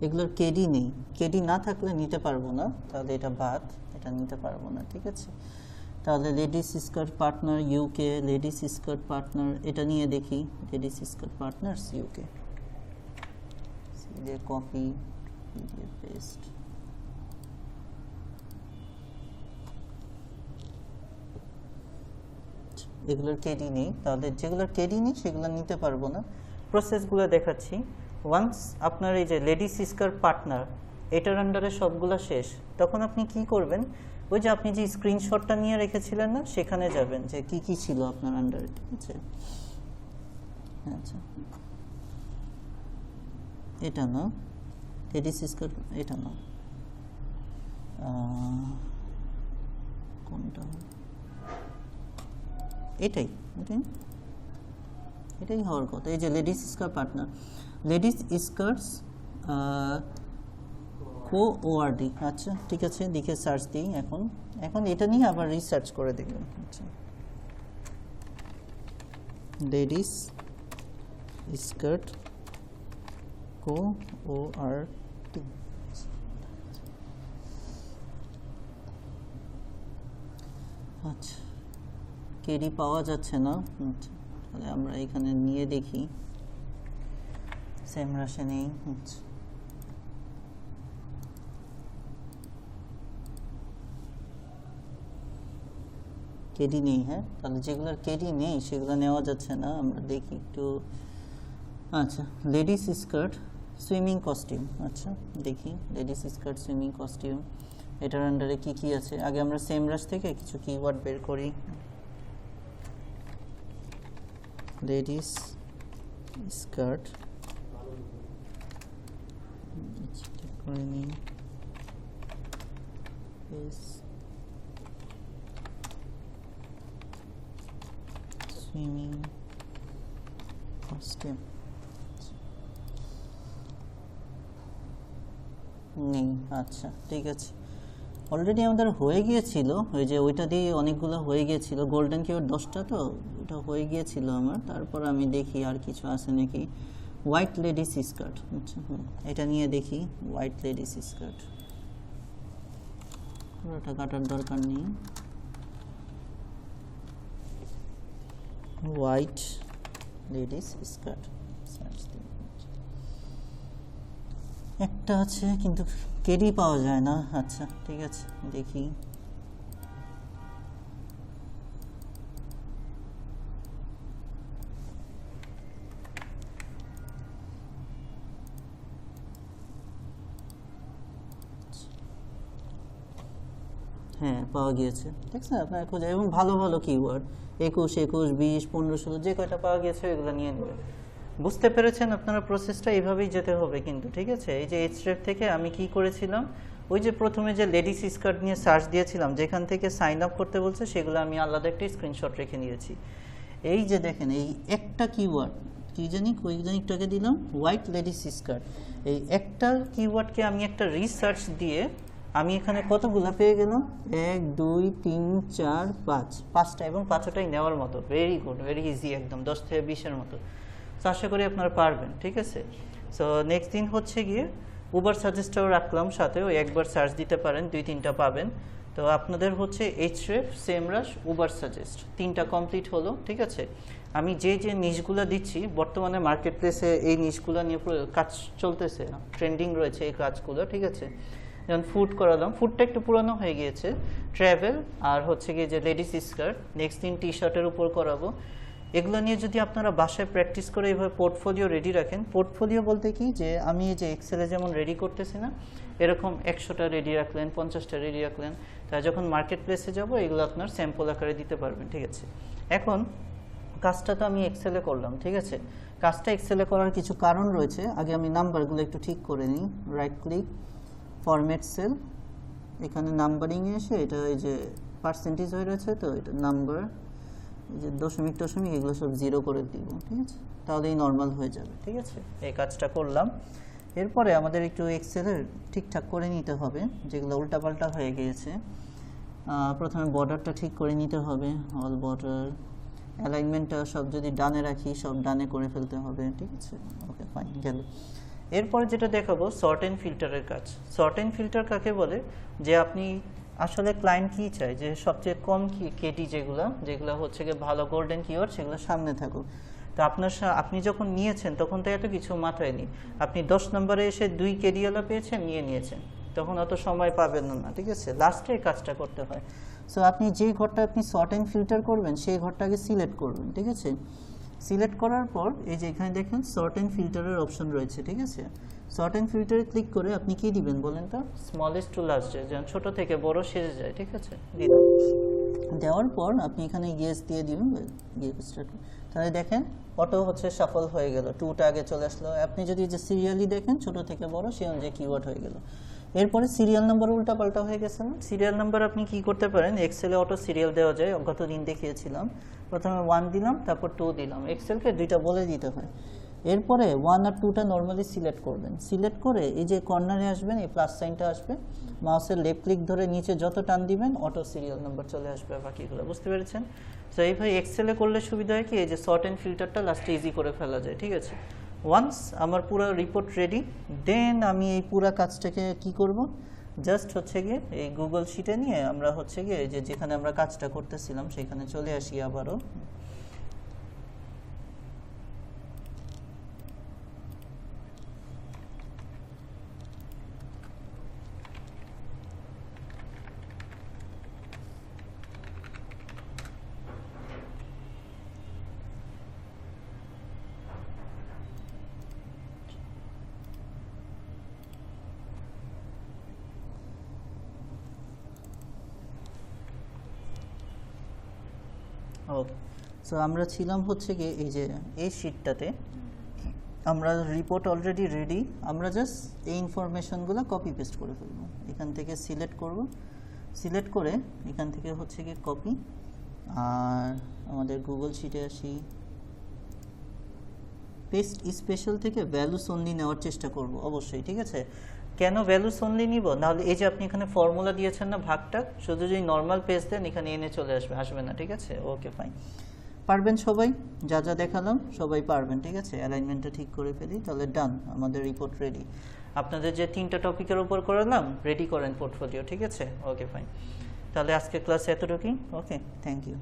এগুলোর কেডি নেই, কেডি না থাকলে নিতে পারবো না, তাহলে এটা বাদ, এটা নিতে পারবো না, ঠিক আছে। তাহলে ladies skirt partner UK, ladies skirt partner, এটা নিয়ে দেখি, ladies skirt partners UK, C দিয়ে কপি, ভি দিয়ে পেস্ট, এগুলোর কেডি নেই, তাহলে যেগুলোর কেডি নেই সেগুলো নিতে পারবো না। প্রসেসগুলো দেখাচ্ছি। ওয়ান্স আপনার এই যে লেডিস স্কার্ট পার্টনার এটার আন্ডারে সবগুলো শেষ, তখন আপনি কি করবেন, ওই যে আপনি যে স্ক্রিনশটটা নিয়ে রেখেছিলেন না, সেখানে যাবেন যে কি কি ছিল আপনার আন্ডারে, ঠিক আছে। আচ্ছা এটা না, লেডিস স্কার্ট এটা না, কোনটা, এটাই এটাই এটাই হওয়ার কথা। এই যে ladies skirt partner, ladies skirts কো ওআরডি, আচ্ছা ঠিক আছে, লিখে সার্চ দিই। এখন এখন এটা নিয়ে আবার রিসার্চ করে দেখবেন, আচ্ছা লেডিস স্কার্ট কো ওআরডি, আচ্ছা কেডি পাওয়া যাচ্ছে না, আচ্ছা তাহলে আমরা এখানে নিয়ে দেখি, সেম রাশে নেই, আচ্ছা কেডি নেই। হ্যাঁ তাহলে যেগুলোর কেডি নেই সেগুলো নেওয়া যাচ্ছে না, আমরা দেখি একটু। আচ্ছা লেডিস স্কার্ট সুইমিং কস্টিউম, আচ্ছা দেখি লেডিস স্কার্ট সুইমিং কস্টিউম, এটার আন্ডারে কি কি আছে। আগে আমরা সেম রাশ থেকে কিছু কিওয়ার্ড বের করি। লেডিস স্কার্ট করে নিই, সুইমিং কস্টিউম নেই। আচ্ছা ঠিক আছে, অলরেডি আমাদের হয়ে গিয়েছিল, ওই যে ওইটা দিয়ে অনেকগুলো হয়ে গিয়েছিল, গোল্ডেন কিওয়ার্ড 10টা, তো ওটা হয়ে গিয়েছিল আমার। তারপর আমি দেখি আর কিছু আছে নাকি। হোয়াইট লেডিস স্কার্ট, আচ্ছা এটা নিয়ে দেখি। হোয়াইট লেডিস স্কার্ট, পুরোটা কাটার দরকার নেই। হোয়াইট লেডিস স্কার্ট একটা আছে কিন্তু কেডি পাওয়া যায় না। আচ্ছা ঠিক আছে, দেখি। হ্যাঁ পাওয়া গিয়েছে, দেখছেন আপনার খোঁজা, এবং ভালো ভালো কিওয়ার্ড 21, 21, 20, 15, 16 যে কয়টা পাওয়া গিয়েছে এগুলো নিয়ে নেবেন। বুঝতে পেরেছেন আপনারা? প্রসেসটা এইভাবেই যেতে হবে কিন্তু, ঠিক আছে? এই যে এইচরেফ থেকে আমি কি করেছিলাম, ওই যে প্রথমে যে লেডিস স্কার্ট নিয়ে সার্চ দিয়েছিলাম, যেখান থেকে সাইন আপ করতে বলছে সেগুলো আমি আলাদা একটা স্ক্রিনশট রেখে নিয়েছি। এই যে দেখেন, এই একটা কিওয়ার্ড কি জানি ওই জানিটাকে দিলাম হোয়াইট লেডিস স্কার্ট, এই একটা কিওয়ার্ডকে আমি একটা রিসার্চ দিয়ে আমি এখানে কতগুলো পেয়ে গেলাম, 1, 2, 3, 4, 5, 5টা, এবং 5টাই নেওয়ার মতো। ভেরি গুড, ভেরি ইজি, একদম 10 থেকে 20-এর মতো। তো আশা করি আপনারা পারবেন, ঠিক আছে? সো নেক্সট দিন হচ্ছে গিয়ে উবার সাজেস্টটাও রাখলাম সাথে, ওই একবার সার্চ দিতে পারেন, 2-3টা পাবেন। তো আপনাদের হচ্ছে এইচরেফ, সেমরাশ, উবার সাজেস্ট 3টা কমপ্লিট হলো, ঠিক আছে? আমি যে যে নিশগুলো দিচ্ছি, বর্তমানে মার্কেট প্লেসে এই নিশগুলো নিয়ে কাজ চলতেছে, ট্রেন্ডিং রয়েছে এই কাজগুলো, ঠিক আছে? যেমন ফুড করালাম, ফুডটা একটু পুরনো হয়ে গিয়েছে। ট্রাভেল আর হচ্ছে গিয়ে যে লেডিস স্কার্ট, নেক্সট দিন টি শার্টের উপর করাবো। এগুলো নিয়ে যদি আপনারা বাসায় প্র্যাকটিস করে এইভাবে পোর্টফোলিও রেডি রাখেন, পোর্টফোলিও বলতে কি, যে আমি এই যে এক্সেলে যেমন রেডি করতেছি না, এরকম 100টা রেডি রাখলেন, 50টা রেডি রাখলেন, তাই যখন মার্কেট প্লেসে যাবো এগুলো আপনার স্যাম্পল আকারে দিতে পারবেন, ঠিক আছে? এখন কাজটা তো আমি এক্সেলে করলাম, ঠিক আছে? কাজটা এক্সেলে করার কিছু কারণ রয়েছে। আগে আমি নাম্বারগুলো একটু ঠিক করে নিই। রাইট ক্লিক, ফরম্যাট সেল, এখানে নাম্বারিংয়ে এসে এটা এই যে পার্সেন্টেজ হয়ে রয়েছে, তো এটা নাম্বার, এই যে দশমিক টশমিক এগুলো সব 0 করে দিব, ঠিক আছে? তাহলেই নর্মাল হয়ে যাবে, ঠিক আছে? এই কাজটা করলাম। এরপরে আমাদের একটু এক্সেলের ঠিকঠাক করে নিতে হবে যেগুলো উল্টাপাল্টা হয়ে গিয়েছে। প্রথমে বর্ডারটা ঠিক করে নিতে হবে, অল বর্ডার, অ্যালাইনমেন্টটা সব যদি ডানে রাখি সব ডানে করে ফেলতে হবে, ঠিক আছে? ওকে ফাইন, গেল। এরপরে যেটা দেখাবো, সর্ট এন্ড ফিল্টারের কাজ। সর্ট এন্ড ফিল্টার কাকে বলে, যে আপনি আসলে ক্লায়েন্ট কি চায়, যে সবচেয়ে কম কেটি যেগুলো হচ্ছে গিয়ে ভালো গোল্ডেন কিওয়ার্ড, সেগুলো সামনে থাকুক। তো আপনি যখন নিয়েছেন তখন তো এত কিছু মাথায় নেই, আপনি 10 নম্বরে এসে 2 কেডিওয়ালা পেয়েছেন, নিয়েছেন, তখন অত সময় পাবেন না, ঠিক আছে? লাস্টে এই কাজটা করতে হয়। সো আপনি যে ঘরটা আপনি সর্ট এন্ড ফিল্টার করবেন সেই ঘরটাকে সিলেক্ট করবেন, ঠিক আছে? সিলেক্ট করার পর এই যে এখানে দেখেন সর্ট এন্ড ফিল্টারের অপশন রয়েছে, ঠিক আছে? সর্ট এন্ড ফিল্টারে ক্লিক করে আপনি কি দিবেন বলেন তো? স্মলেস্ট টু লার্জেস্ট, যেমন ছোট থেকে বড় সেজে যায়, ঠিক আছে? দেওয়ার পর আপনি এখানে ইয়েস দিয়ে দিবেন, তাহলে দেখেন অটো হচ্ছে সফল হয়ে গেল, 2টা আগে চলে আসলো। আপনি যদি যে সিরিয়ালি দেখেন ছোট থেকে বড়, সেই অনুযায়ী কিওয়ার্ড হয়ে গেল। এরপরে সিরিয়াল নাম্বার উল্টা পাল্টা হয়ে গেছে না? সিরিয়াল নাম্বার আপনি কি করতে পারেন, এক্সেলে অটো সিরিয়াল দেওয়া যায়, গতদিন দেখিয়েছিলাম। প্রথমে 1 দিলাম, তারপর 2 দিলাম, এক্সেলকে 2টা বলে দিতে হয়। এরপরে 1 আর 2টা নর্মালি সিলেক্ট করবেন, সিলেক্ট করে এই যে কর্নারে আসবেন, এই প্লাস সাইনটা আসবে, মাউসের লেফট ক্লিক ধরে নিচে যত টান দিবেন অটো সিরিয়াল নাম্বার চলে আসবে, বাকিগুলো বুঝতে পেরেছেন? তো এইভাবে এক্সেলে করলে সুবিধা হয় কি, এই যে সর্ট এন্ড ফিল্টারটা লাস্টে ইজি করে ফেলা যায়, ঠিক আছে? ওয়ান্স আমার পুরো রিপোর্ট রেডি, দেন আমি এই পুরো কাজটাকে কি করব, জাস্ট হচ্ছে গিয়ে এই গুগল শিটে নিয়ে আমরা হচ্ছে গিয়ে যে যেখানে আমরা কাজটা করতেছিলাম সেখানে চলে আসি আবারও। ওকে, সো আমরা ছিলাম হচ্ছে গিয়ে এই যে এই শিটটাতে, আমরা রিপোর্ট অলরেডি রেডি, আমরা জাস্ট এই ইনফরমেশনগুলো কপি পেস্ট করে ফেলবো। এখান থেকে সিলেক্ট করব, সিলেক্ট করে এখান থেকে হচ্ছে গিয়ে কপি, আর আমাদের গুগল শিটে আসি, পেস্ট স্পেশাল থেকে ভ্যালুস অনলি নেওয়ার চেষ্টা করব অবশ্যই, ঠিক আছে। কেন ভ্যালুস অনলি নিব, নাহলে এই যে আপনি এখানে ফর্মুলা দিয়েছেন না ভাগটা, শুধু যদি নর্মাল পেজ দেন এখানে এনে চলে আসবে না, ঠিক আছে। ওকে ফাইন, পারবেন সবাই, যা যা দেখালাম সবাই পারবেন, ঠিক আছে। অ্যালাইনমেন্টটা ঠিক করে ফেলি, তাহলে ডান, আমাদের রিপোর্ট রেডি। আপনাদের যে 3টা টপিকের উপর করালাম রেডি করেন পোর্টফোলিও, ঠিক আছে। ওকে ফাইন, তাহলে আজকে ক্লাস এতটুকুই। ওকে, থ্যাংক ইউ।